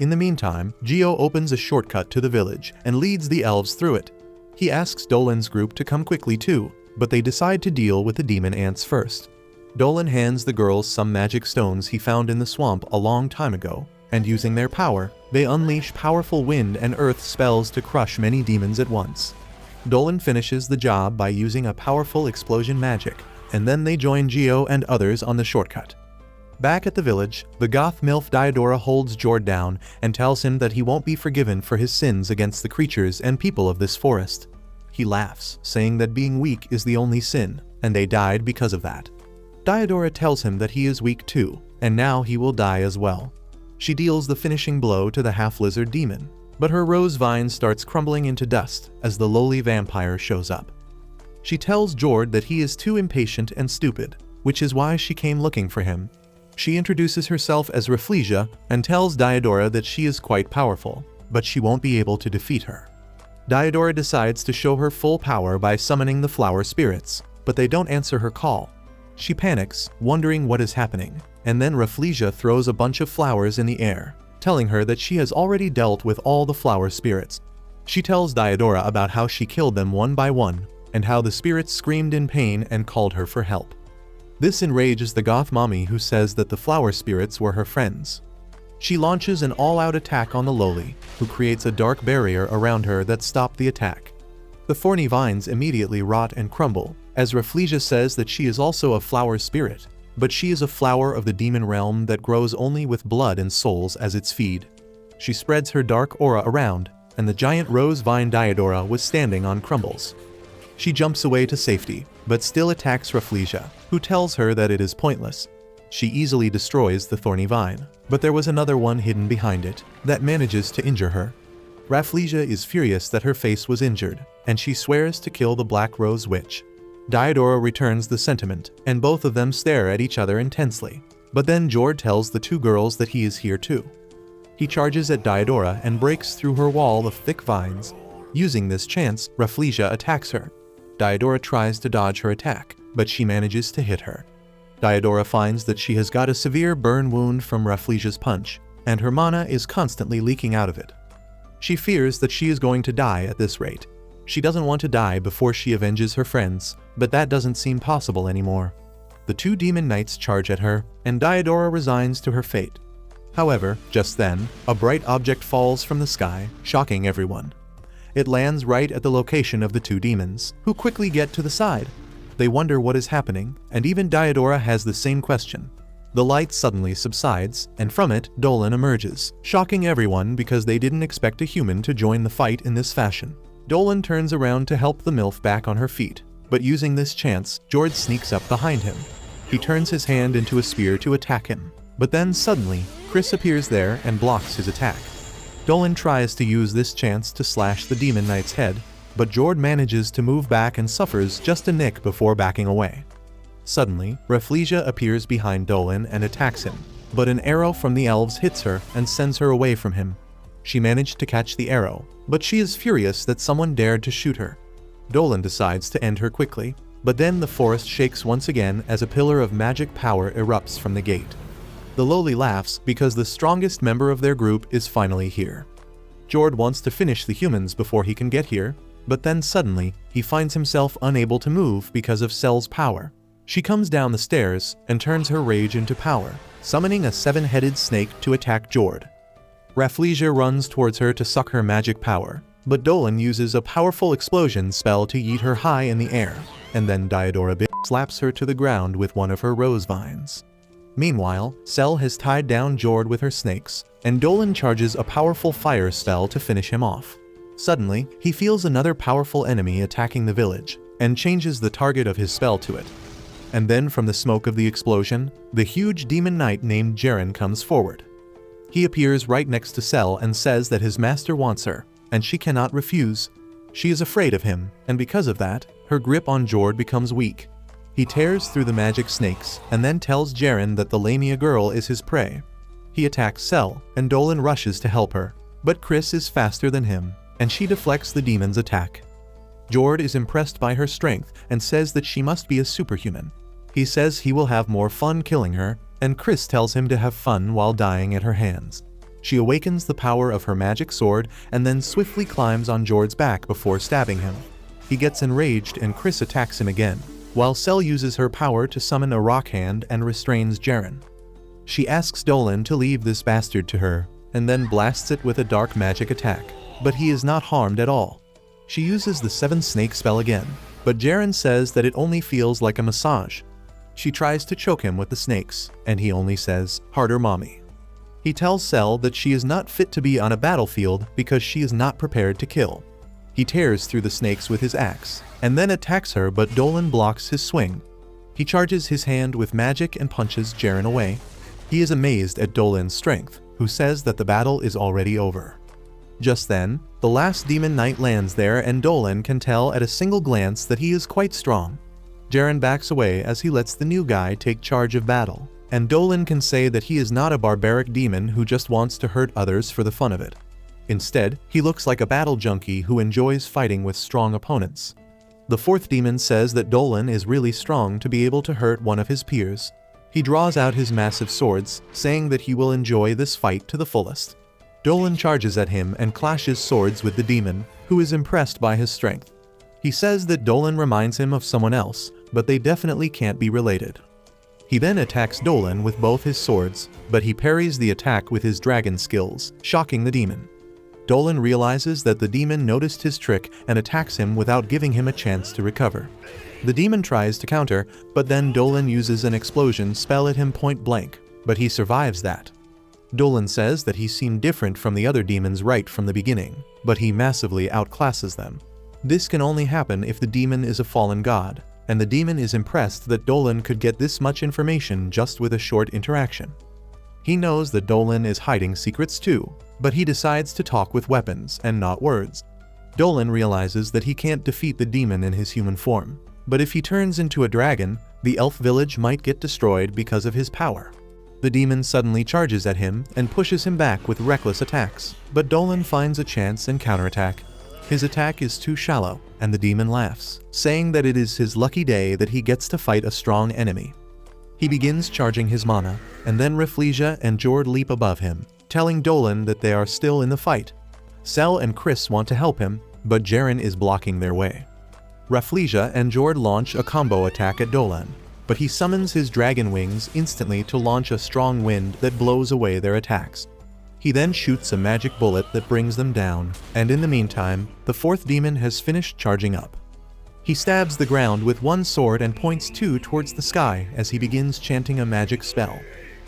Speaker 1: In the meantime, Geo opens a shortcut to the village and leads the elves through it. He asks Dolan's group to come quickly too, but they decide to deal with the demon ants first. Dolan hands the girls some magic stones he found in the swamp a long time ago, and using their power, they unleash powerful wind and earth spells to crush many demons at once. Dolan finishes the job by using a powerful explosion magic, and then they join Geo and others on the shortcut. Back at the village, the goth MILF Diodora holds Jord down and tells him that he won't be forgiven for his sins against the creatures and people of this forest. He laughs, saying that being weak is the only sin, and they died because of that. Diodora tells him that he is weak too, and now he will die as well. She deals the finishing blow to the half-lizard demon, but her rose vine starts crumbling into dust as the lowly vampire shows up. She tells Jord that he is too impatient and stupid, which is why she came looking for him. She introduces herself as Rafflesia and tells Diodora that she is quite powerful, but she won't be able to defeat her. Diodora decides to show her full power by summoning the flower spirits, but they don't answer her call. She panics, wondering what is happening, and then Rafflesia throws a bunch of flowers in the air, telling her that she has already dealt with all the flower spirits. She tells Diodora about how she killed them one by one, and how the spirits screamed in pain and called her for help. This enrages the goth mommy, who says that the flower spirits were her friends. She launches an all-out attack on the lowly, who creates a dark barrier around her that stops the attack. The thorny vines immediately rot and crumble, as Rafflesia says that she is also a flower spirit, but she is a flower of the demon realm that grows only with blood and souls as its feed. She spreads her dark aura around, and the giant rose vine Diodora was standing on crumbles. She jumps away to safety, but still attacks Rafflesia, who tells her that it is pointless. She easily destroys the thorny vine, but there was another one hidden behind it that manages to injure her. Rafflesia is furious that her face was injured, and she swears to kill the Black Rose Witch. Diodora returns the sentiment, and both of them stare at each other intensely. But then Jord tells the two girls that he is here too. He charges at Diodora and breaks through her wall of thick vines. Using this chance, Rafflesia attacks her. Diodora tries to dodge her attack, but she manages to hit her. Diodora finds that she has got a severe burn wound from Rafflesia's punch, and her mana is constantly leaking out of it. She fears that she is going to die at this rate. She doesn't want to die before she avenges her friends, but that doesn't seem possible anymore. The two demon knights charge at her, and Diodora resigns to her fate. However, just then, a bright object falls from the sky, shocking everyone. It lands right at the location of the two demons, who quickly get to the side. They wonder what is happening, and even Diodora has the same question. The light suddenly subsides, and from it, Dolan emerges, shocking everyone because they didn't expect a human to join the fight in this fashion. Dolan turns around to help the MILF back on her feet, but using this chance, Jord sneaks up behind him. He turns his hand into a spear to attack him, but then suddenly, Chris appears there and blocks his attack. Dolan tries to use this chance to slash the Demon Knight's head, but Jord manages to move back and suffers just a nick before backing away. Suddenly, Rafflesia appears behind Dolan and attacks him, but an arrow from the elves hits her and sends her away from him. She managed to catch the arrow, but she is furious that someone dared to shoot her. Dolan decides to end her quickly, but then the forest shakes once again as a pillar of magic power erupts from the gate. The lowly laughs because the strongest member of their group is finally here. Jord wants to finish the humans before he can get here, but then suddenly, he finds himself unable to move because of Sel's power. She comes down the stairs and turns her rage into power, summoning a 7-headed snake to attack Jord. Rafflesia runs towards her to suck her magic power, but Dolan uses a powerful explosion spell to yeet her high in the air, and then Diodora slaps her to the ground with one of her rose vines. Meanwhile, Sel has tied down Jord with her snakes, and Dolan charges a powerful fire spell to finish him off. Suddenly, he feels another powerful enemy attacking the village, and changes the target of his spell to it. And then from the smoke of the explosion, the huge demon knight named Jaren comes forward. He appears right next to Sel and says that his master wants her, and she cannot refuse. She is afraid of him, and because of that, her grip on Jord becomes weak. He tears through the magic snakes, and then tells Jaren that the Lamia girl is his prey. He attacks Sel, and Dolan rushes to help her, but Chris is faster than him, and she deflects the demon's attack. Jord is impressed by her strength and says that she must be a superhuman. He says he will have more fun killing her, and Chris tells him to have fun while dying at her hands. She awakens the power of her magic sword and then swiftly climbs on Jord's back before stabbing him. He gets enraged and Chris attacks him again, while Sel uses her power to summon a rock hand and restrains Jaren. She asks Dolan to leave this bastard to her, and then blasts it with a dark magic attack, but he is not harmed at all. She uses the 7-snake spell again, but Jaren says that it only feels like a massage. She tries to choke him with the snakes, and he only says, "Harder, mommy." He tells Sel that she is not fit to be on a battlefield because she is not prepared to kill. He tears through the snakes with his axe, and then attacks her, but Dolan blocks his swing. He charges his hand with magic and punches Jaren away. He is amazed at Dolan's strength, who says that the battle is already over. Just then, the last demon knight lands there and Dolan can tell at a single glance that he is quite strong. Jaren backs away as he lets the new guy take charge of battle, and Dolan can say that he is not a barbaric demon who just wants to hurt others for the fun of it. Instead, he looks like a battle junkie who enjoys fighting with strong opponents. The 4th demon says that Dolan is really strong to be able to hurt one of his peers. He draws out his massive swords, saying that he will enjoy this fight to the fullest. Dolan charges at him and clashes swords with the demon, who is impressed by his strength. He says that Dolan reminds him of someone else, but they definitely can't be related. He then attacks Dolan with both his swords, but he parries the attack with his dragon skills, shocking the demon. Dolan realizes that the demon noticed his trick and attacks him without giving him a chance to recover. The demon tries to counter, but then Dolan uses an explosion spell at him point blank, but he survives that. Dolan says that he seemed different from the other demons right from the beginning, but he massively outclasses them. This can only happen if the demon is a fallen god, and the demon is impressed that Dolan could get this much information just with a short interaction. He knows that Dolan is hiding secrets too, but he decides to talk with weapons and not words. Dolan realizes that he can't defeat the demon in his human form, but if he turns into a dragon, the elf village might get destroyed because of his power. The demon suddenly charges at him and pushes him back with reckless attacks, but Dolan finds a chance and counterattack. His attack is too shallow, and the demon laughs, saying that it is his lucky day that he gets to fight a strong enemy. He begins charging his mana, and then Rafflesia and Jord leap above him, telling Dolan that they are still in the fight. Sel and Chris want to help him, but Jaren is blocking their way. Rafflesia and Jord launch a combo attack at Dolan, but he summons his dragon wings instantly to launch a strong wind that blows away their attacks. He then shoots a magic bullet that brings them down, and in the meantime, the 4th demon has finished charging up. He stabs the ground with one sword and points 2 towards the sky as he begins chanting a magic spell.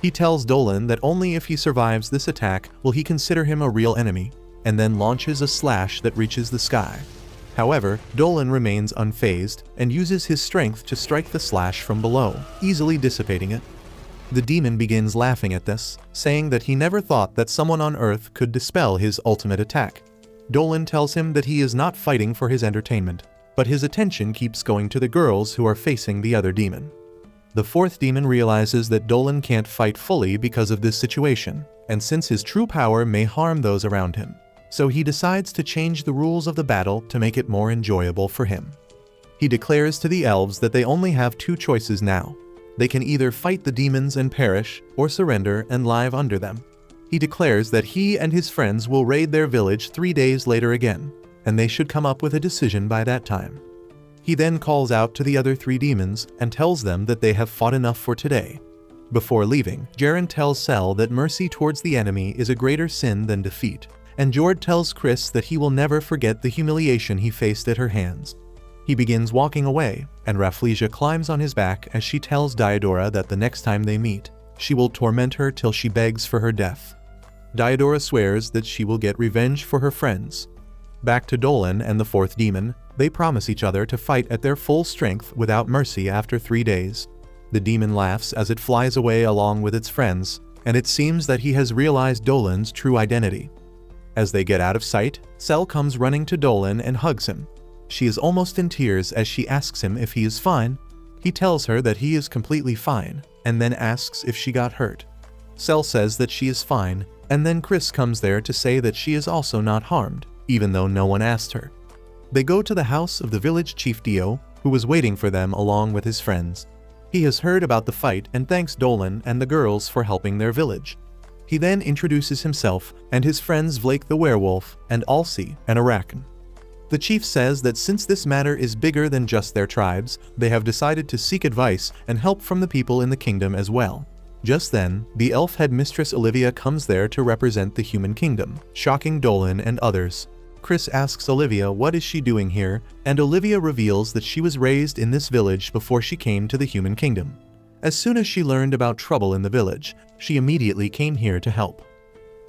Speaker 1: He tells Dolan that only if he survives this attack will he consider him a real enemy, and then launches a slash that reaches the sky. However, Dolan remains unfazed and uses his strength to strike the slash from below, easily dissipating it. The demon begins laughing at this, saying that he never thought that someone on Earth could dispel his ultimate attack. Dolan tells him that he is not fighting for his entertainment, but his attention keeps going to the girls who are facing the other demon. The fourth demon realizes that Dolan can't fight fully because of this situation, and since his true power may harm those around him, so he decides to change the rules of the battle to make it more enjoyable for him. He declares to the elves that they only have two choices now. They can either fight the demons and perish, or surrender and live under them. He declares that he and his friends will raid their village 3 days later again, and they should come up with a decision by that time. He then calls out to the other 3 demons and tells them that they have fought enough for today. Before leaving, Jaren tells Sel that mercy towards the enemy is a greater sin than defeat, and Jord tells Chris that he will never forget the humiliation he faced at her hands. He begins walking away, and Rafflesia climbs on his back as she tells Diodora that the next time they meet, she will torment her till she begs for her death. Diodora swears that she will get revenge for her friends. Back to Dolan and the fourth demon, they promise each other to fight at their full strength without mercy after 3 days. The demon laughs as it flies away along with its friends, and it seems that he has realized Dolan's true identity. As they get out of sight, Sel comes running to Dolan and hugs him. She is almost in tears as she asks him if he is fine. He tells her that he is completely fine, and then asks if she got hurt. Sel says that she is fine, and then Chris comes there to say that she is also not harmed, even though no one asked her. They go to the house of the village chief Dio, who was waiting for them along with his friends. He has heard about the fight and thanks Dolan and the girls for helping their village. He then introduces himself and his friends Vlake the werewolf and Alcy and Arakan. The chief says that since this matter is bigger than just their tribes, they have decided to seek advice and help from the people in the kingdom as well. Just then, the elf headmistress Olivia comes there to represent the human kingdom, shocking Dolan and others. Chris asks Olivia what is she doing here, and Olivia reveals that she was raised in this village before she came to the human kingdom. As soon as she learned about trouble in the village, she immediately came here to help.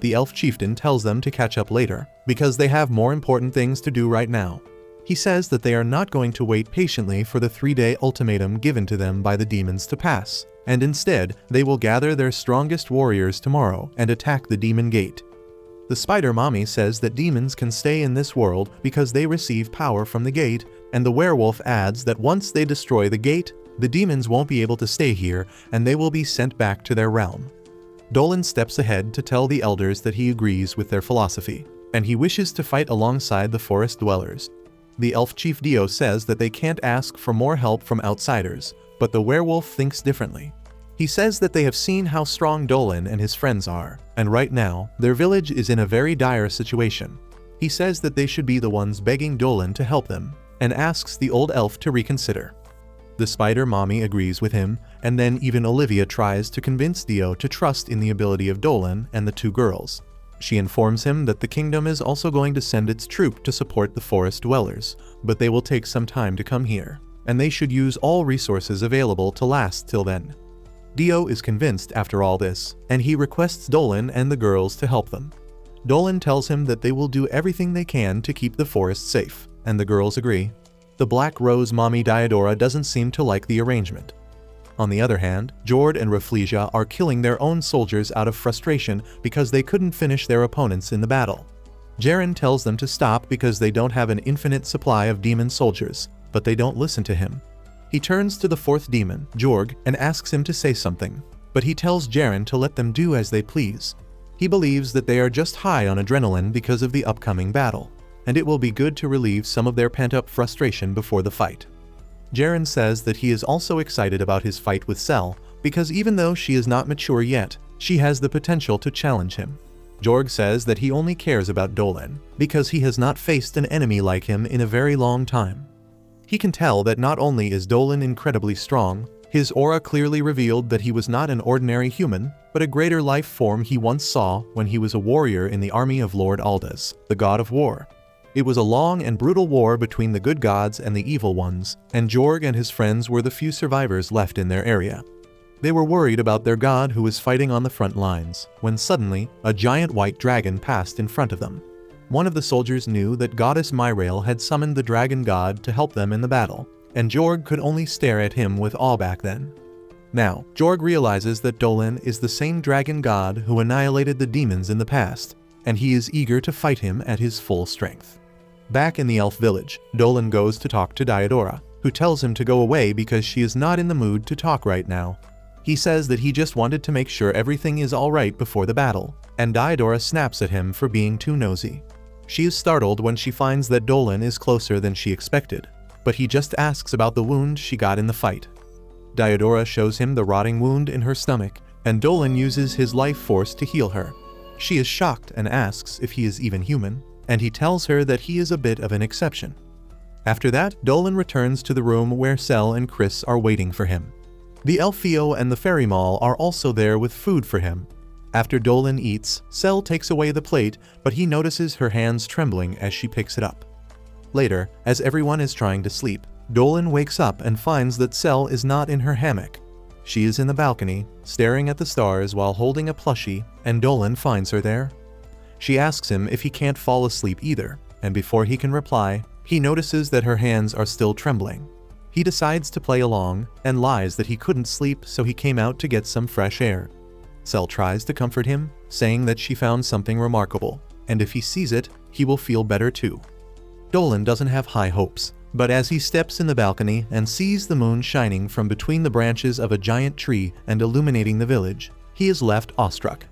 Speaker 1: The elf chieftain tells them to catch up later, because they have more important things to do right now. He says that they are not going to wait patiently for the 3-day ultimatum given to them by the demons to pass, and instead, they will gather their strongest warriors tomorrow and attack the demon gate. The spider mommy says that demons can stay in this world because they receive power from the gate, and the werewolf adds that once they destroy the gate, the demons won't be able to stay here and they will be sent back to their realm. Dolan steps ahead to tell the elders that he agrees with their philosophy, and he wishes to fight alongside the forest dwellers. The elf chief Dio says that they can't ask for more help from outsiders, but the werewolf thinks differently. He says that they have seen how strong Dolan and his friends are, and right now, their village is in a very dire situation. He says that they should be the ones begging Dolan to help them, and asks the old elf to reconsider. The spider mommy agrees with him, and then even Olivia tries to convince Dio to trust in the ability of Dolan and the 2 girls. She informs him that the kingdom is also going to send its troop to support the forest dwellers, but they will take some time to come here, and they should use all resources available to last till then. Dio is convinced after all this, and he requests Dolan and the girls to help them. Dolan tells him that they will do everything they can to keep the forest safe, and the girls agree. The Black Rose mommy Diodora doesn't seem to like the arrangement. On the other hand, Jord and Rafflesia are killing their own soldiers out of frustration because they couldn't finish their opponents in the battle. Jaren tells them to stop because they don't have an infinite supply of demon soldiers, but they don't listen to him. He turns to the 4th demon, Jorg, and asks him to say something, but he tells Jaren to let them do as they please. He believes that they are just high on adrenaline because of the upcoming battle, and it will be good to relieve some of their pent-up frustration before the fight. Jaren says that he is also excited about his fight with Sel, because even though she is not mature yet, she has the potential to challenge him. Jorg says that he only cares about Dolan, because he has not faced an enemy like him in a very long time. He can tell that not only is Dolan incredibly strong, his aura clearly revealed that he was not an ordinary human, but a greater life form he once saw when he was a warrior in the army of Lord Aldous, the god of war. It was a long and brutal war between the good gods and the evil ones, and Jorg and his friends were the few survivors left in their area. They were worried about their god who was fighting on the front lines, when suddenly, a giant white dragon passed in front of them. One of the soldiers knew that goddess Myrael had summoned the dragon god to help them in the battle, and Jorg could only stare at him with awe back then. Now, Jorg realizes that Dolan is the same dragon god who annihilated the demons in the past, and he is eager to fight him at his full strength. Back in the elf village, Dolan goes to talk to Diodora, who tells him to go away because she is not in the mood to talk right now. He says that he just wanted to make sure everything is alright before the battle, and Diodora snaps at him for being too nosy. She is startled when she finds that Dolan is closer than she expected, but he just asks about the wound she got in the fight. Diodora shows him the rotting wound in her stomach, and Dolan uses his life force to heal her. She is shocked and asks if he is even human, and he tells her that he is a bit of an exception. After that, Dolan returns to the room where Sel and Chris are waiting for him. The Elfio and the Fairy Mall are also there with food for him. After Dolan eats, Sel takes away the plate, but he notices her hands trembling as she picks it up. Later, as everyone is trying to sleep, Dolan wakes up and finds that Sel is not in her hammock. She is in the balcony, staring at the stars while holding a plushie, and Dolan finds her there. She asks him if he can't fall asleep either, and before he can reply, he notices that her hands are still trembling. He decides to play along, and lies that he couldn't sleep so he came out to get some fresh air. Sel tries to comfort him, saying that she found something remarkable, and if he sees it, he will feel better too. Dolan doesn't have high hopes, but as he steps in the balcony and sees the moon shining from between the branches of a giant tree and illuminating the village, he is left awestruck.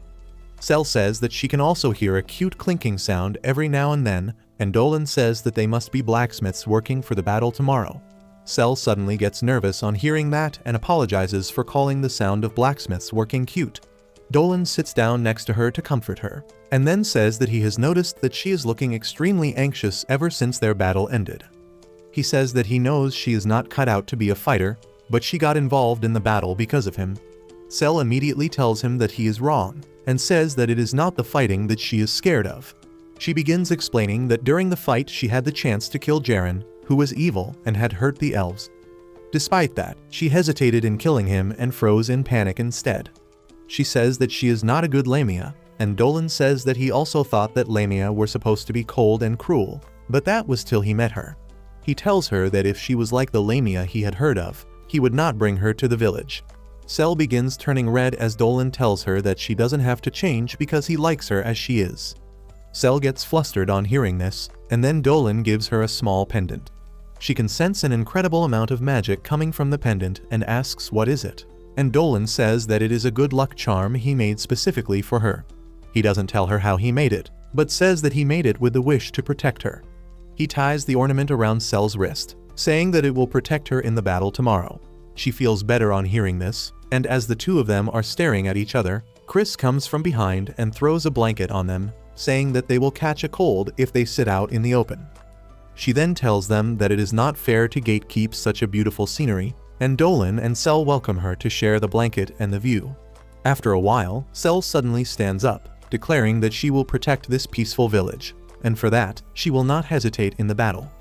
Speaker 1: Sel says that she can also hear a cute clinking sound every now and then, and Dolan says that they must be blacksmiths working for the battle tomorrow. Sel suddenly gets nervous on hearing that and apologizes for calling the sound of blacksmiths working cute. Dolan sits down next to her to comfort her, and then says that he has noticed that she is looking extremely anxious ever since their battle ended. He says that he knows she is not cut out to be a fighter, but she got involved in the battle because of him. Sel immediately tells him that he is wrong, and says that it is not the fighting that she is scared of. She begins explaining that during the fight she had the chance to kill Jaren, who was evil and had hurt the elves. Despite that, she hesitated in killing him and froze in panic instead. She says that she is not a good Lamia, and Dolan says that he also thought that Lamia were supposed to be cold and cruel, but that was till he met her. He tells her that if she was like the Lamia he had heard of, he would not bring her to the village. Sel begins turning red as Dolan tells her that she doesn't have to change because he likes her as she is. Sel gets flustered on hearing this, and then Dolan gives her a small pendant. She can sense an incredible amount of magic coming from the pendant and asks what is it, and Dolan says that it is a good luck charm he made specifically for her. He doesn't tell her how he made it, but says that he made it with the wish to protect her. He ties the ornament around Sel's wrist, saying that it will protect her in the battle tomorrow. She feels better on hearing this, and as the two of them are staring at each other, Chris comes from behind and throws a blanket on them, saying that they will catch a cold if they sit out in the open. She then tells them that it is not fair to gatekeep such a beautiful scenery, and Dolan and Sel welcome her to share the blanket and the view. After a while, Sel suddenly stands up, declaring that she will protect this peaceful village, and for that, she will not hesitate in the battle.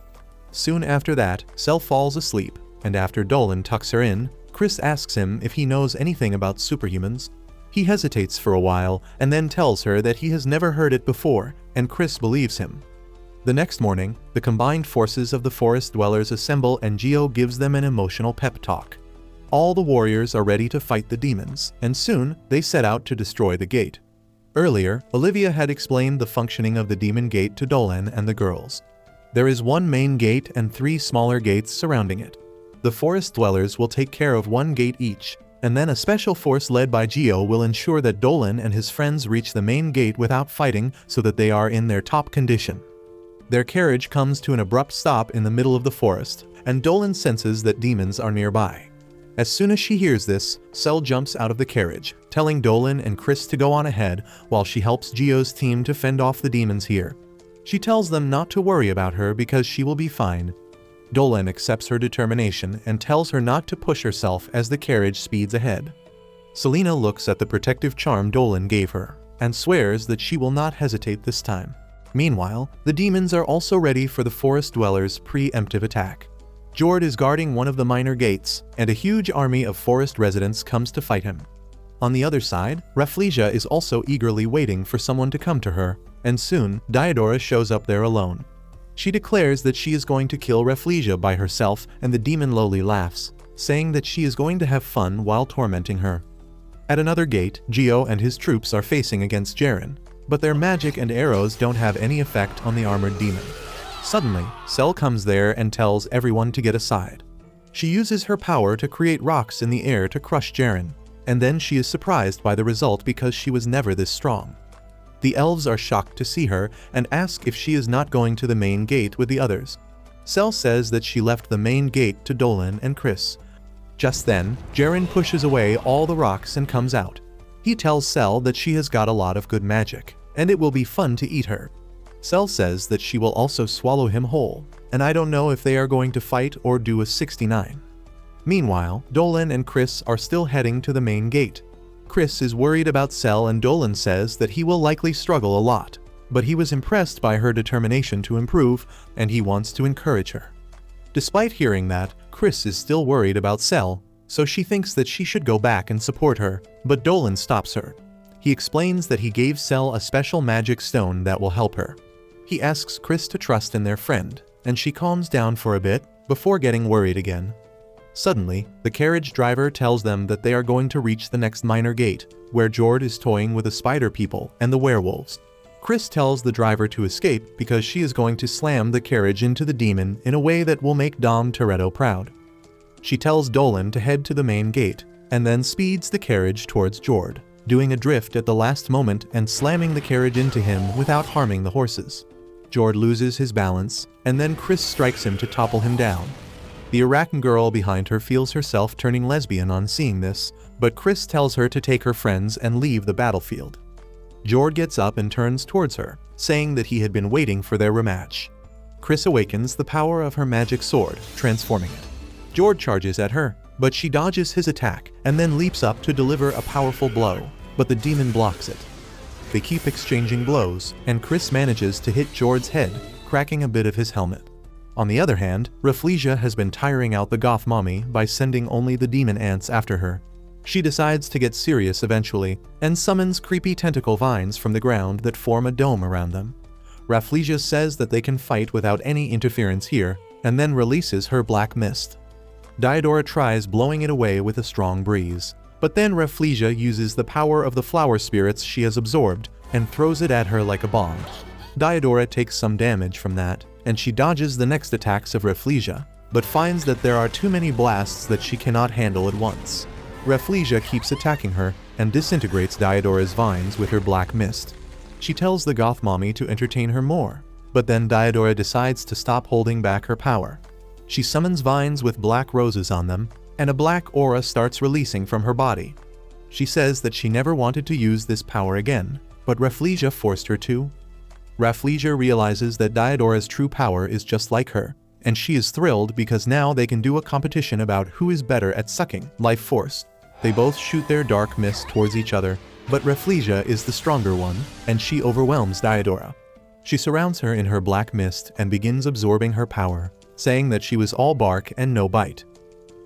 Speaker 1: Soon after that, Sel falls asleep, and after Dolan tucks her in, Chris asks him if he knows anything about superhumans. He hesitates for a while and then tells her that he has never heard it before, and Chris believes him. The next morning, the combined forces of the forest dwellers assemble and Geo gives them an emotional pep talk. All the warriors are ready to fight the demons, and soon they set out to destroy the gate. Earlier, Olivia had explained the functioning of the demon gate to Dolan and the girls. There is one main gate and 3 smaller gates surrounding it. The forest dwellers will take care of one gate each, and then a special force led by Geo will ensure that Dolan and his friends reach the main gate without fighting so that they are in their top condition. Their carriage comes to an abrupt stop in the middle of the forest, and Dolan senses that demons are nearby. As soon as she hears this, Sel jumps out of the carriage, telling Dolan and Chris to go on ahead while she helps Geo's team to fend off the demons here. She tells them not to worry about her because she will be fine. Dolan accepts her determination and tells her not to push herself as the carriage speeds ahead. Selena looks at the protective charm Dolan gave her, and swears that she will not hesitate this time. Meanwhile, the demons are also ready for the forest dwellers' preemptive attack. Jord is guarding one of the minor gates, and a huge army of forest residents comes to fight him. On the other side, Rafflesia is also eagerly waiting for someone to come to her, and soon, Diodora shows up there alone. She declares that she is going to kill Rafflesia by herself, and the demon Loli laughs, saying that she is going to have fun while tormenting her. At another gate, Geo and his troops are facing against Jaren, but their magic and arrows don't have any effect on the armored demon. Suddenly, Cell comes there and tells everyone to get aside. She uses her power to create rocks in the air to crush Jaren, and then she is surprised by the result because she was never this strong. The elves are shocked to see her and ask if she is not going to the main gate with the others. Cell says that she left the main gate to Dolan and Chris. Just then, Jaren pushes away all the rocks and comes out. He tells Cell that she has got a lot of good magic, and it will be fun to eat her. Cell says that she will also swallow him whole, and I don't know if they are going to fight or do a 69. Meanwhile, Dolan and Chris are still heading to the main gate. Chris is worried about Cell and Dolan says that he will likely struggle a lot, but he was impressed by her determination to improve and he wants to encourage her. Despite hearing that, Chris is still worried about Cell, so she thinks that she should go back and support her, but Dolan stops her. He explains that he gave Cell a special magic stone that will help her. He asks Chris to trust in their friend, and she calms down for a bit before getting worried again. Suddenly, the carriage driver tells them that they are going to reach the next minor gate, where Jord is toying with the spider people and the werewolves. Chris tells the driver to escape because she is going to slam the carriage into the demon in a way that will make Dom Toretto proud. She tells Dolan to head to the main gate, and then speeds the carriage towards Jord, doing a drift at the last moment and slamming the carriage into him without harming the horses. Jord loses his balance, and then Chris strikes him to topple him down. The Iraqan girl behind her feels herself turning lesbian on seeing this, but Chris tells her to take her friends and leave the battlefield. Jord gets up and turns towards her, saying that he had been waiting for their rematch. Chris awakens the power of her magic sword, transforming it. Jord charges at her, but she dodges his attack and then leaps up to deliver a powerful blow, but the demon blocks it. They keep exchanging blows, and Chris manages to hit Jord's head, cracking a bit of his helmet. On the other hand, Rafflesia has been tiring out the goth mommy by sending only the demon ants after her. She decides to get serious eventually, and summons creepy tentacle vines from the ground that form a dome around them. Rafflesia says that they can fight without any interference here, and then releases her black mist. Diodora tries blowing it away with a strong breeze, but then Rafflesia uses the power of the flower spirits she has absorbed and throws it at her like a bomb. Diodora takes some damage from that, and she dodges the next attacks of Rafflesia, but finds that there are too many blasts that she cannot handle at once. Rafflesia keeps attacking her and disintegrates Diodora's vines with her black mist. She tells the goth mommy to entertain her more, but then Diodora decides to stop holding back her power. She summons vines with black roses on them, and a black aura starts releasing from her body. She says that she never wanted to use this power again, but Rafflesia forced her to. Rafflesia realizes that Diodora's true power is just like her, and she is thrilled because now they can do a competition about who is better at sucking life force. They both shoot their dark mist towards each other, but Rafflesia is the stronger one, and she overwhelms Diodora. She surrounds her in her black mist and begins absorbing her power, saying that she was all bark and no bite.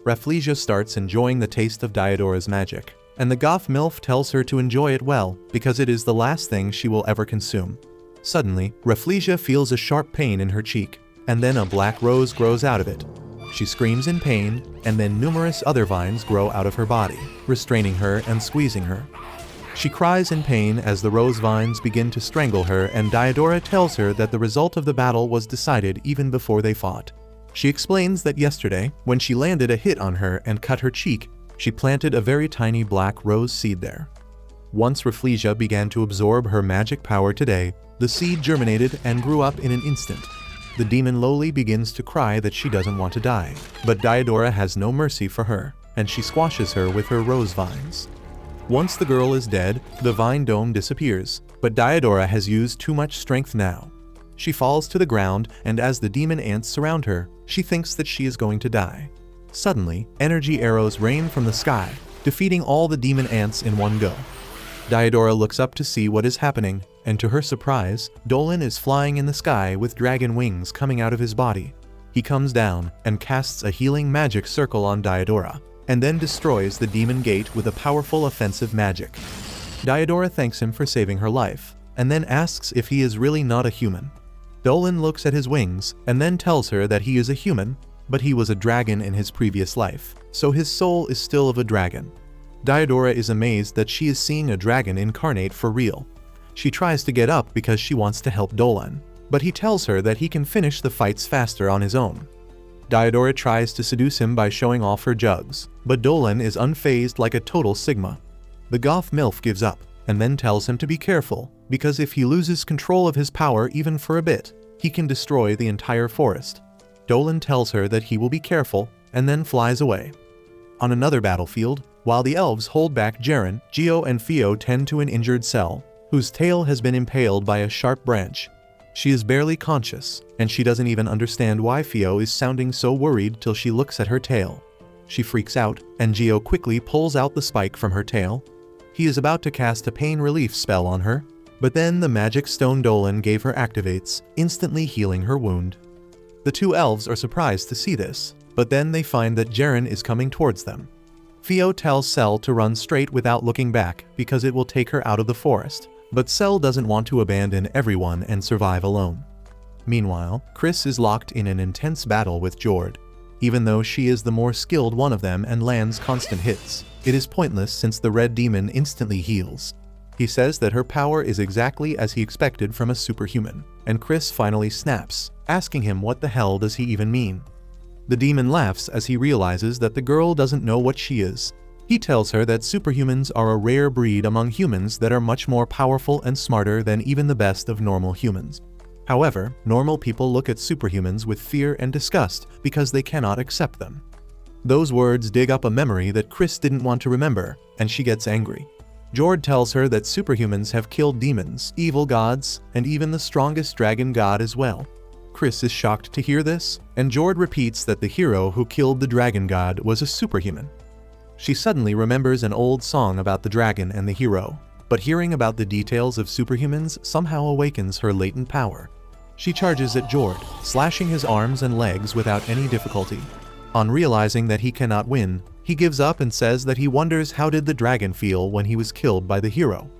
Speaker 1: Rafflesia starts enjoying the taste of Diodora's magic, and the goth MILF tells her to enjoy it well because it is the last thing she will ever consume. Suddenly, Rafflesia feels a sharp pain in her cheek, and then a black rose grows out of it. She screams in pain, and then numerous other vines grow out of her body, restraining her and squeezing her. She cries in pain as the rose vines begin to strangle her, and Diodora tells her that the result of the battle was decided even before they fought. She explains that yesterday, when she landed a hit on her and cut her cheek, she planted a very tiny black rose seed there. Once Rafflesia began to absorb her magic power today, the seed germinated and grew up in an instant. The demon Loli begins to cry that she doesn't want to die, but Diodora has no mercy for her, and she squashes her with her rose vines. Once the girl is dead, the vine dome disappears, but Diodora has used too much strength now. She falls to the ground, and as the demon ants surround her, she thinks that she is going to die. Suddenly, energy arrows rain from the sky, defeating all the demon ants in one go. Diodora looks up to see what is happening, and to her surprise, Dolan is flying in the sky with dragon wings coming out of his body. He comes down and casts a healing magic circle on Diodora, and then destroys the demon gate with a powerful offensive magic. Diodora thanks him for saving her life, and then asks if he is really not a human. Dolan looks at his wings, and then tells her that he is a human, but he was a dragon in his previous life, so his soul is still of a dragon. Diodora is amazed that she is seeing a dragon incarnate for real. She tries to get up because she wants to help Dolan, but he tells her that he can finish the fights faster on his own. Diodora tries to seduce him by showing off her jugs, but Dolan is unfazed like a total Sigma. The goth MILF gives up, and then tells him to be careful, because if he loses control of his power even for a bit, he can destroy the entire forest. Dolan tells her that he will be careful, and then flies away. On another battlefield, while the elves hold back Jaren, Geo and Theo tend to an injured Cell, whose tail has been impaled by a sharp branch. She is barely conscious, and she doesn't even understand why Theo is sounding so worried till she looks at her tail. She freaks out, and Geo quickly pulls out the spike from her tail. He is about to cast a pain relief spell on her, but then the magic stone Dolan gave her activates, instantly healing her wound. The two elves are surprised to see this, but then they find that Jaren is coming towards them. Theo tells Cell to run straight without looking back because it will take her out of the forest, but Cell doesn't want to abandon everyone and survive alone. Meanwhile, Chris is locked in an intense battle with Jord. Even though she is the more skilled one of them and lands constant hits, it is pointless since the red demon instantly heals. He says that her power is exactly as he expected from a superhuman, and Chris finally snaps, asking him what the hell does he even mean. The demon laughs as he realizes that the girl doesn't know what she is. He tells her that superhumans are a rare breed among humans that are much more powerful and smarter than even the best of normal humans. However, normal people look at superhumans with fear and disgust because they cannot accept them. Those words dig up a memory that Chris didn't want to remember, and she gets angry. Jord tells her that superhumans have killed demons, evil gods, and even the strongest dragon god as well. Chris is shocked to hear this, and Jord repeats that the hero who killed the dragon god was a superhuman. She suddenly remembers an old song about the dragon and the hero, but hearing about the details of superhumans somehow awakens her latent power. She charges at Jord, slashing his arms and legs without any difficulty. On realizing that he cannot win, he gives up and says that he wonders how did the dragon feel when he was killed by the hero.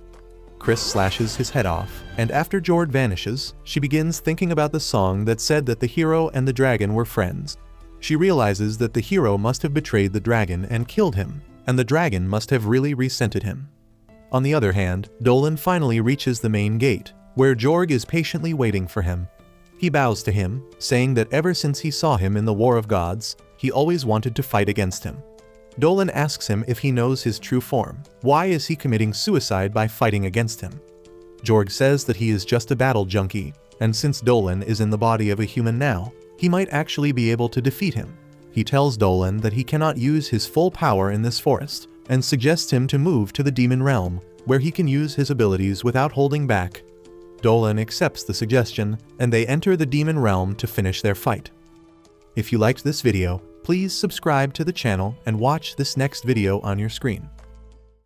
Speaker 1: Chris slashes his head off, and after Jord vanishes, she begins thinking about the song that said that the hero and the dragon were friends. She realizes that the hero must have betrayed the dragon and killed him, and the dragon must have really resented him. On the other hand, Dolan finally reaches the main gate, where Jorg is patiently waiting for him. He bows to him, saying that ever since he saw him in the War of Gods, he always wanted to fight against him. Dolan asks him if he knows his true form. Why is he committing suicide by fighting against him? Jorg says that he is just a battle junkie, and since Dolan is in the body of a human now, he might actually be able to defeat him. He tells Dolan that he cannot use his full power in this forest, and suggests him to move to the demon realm, where he can use his abilities without holding back. Dolan accepts the suggestion, and they enter the demon realm to finish their fight. If you liked this video, please subscribe to the channel and watch this next video on your screen.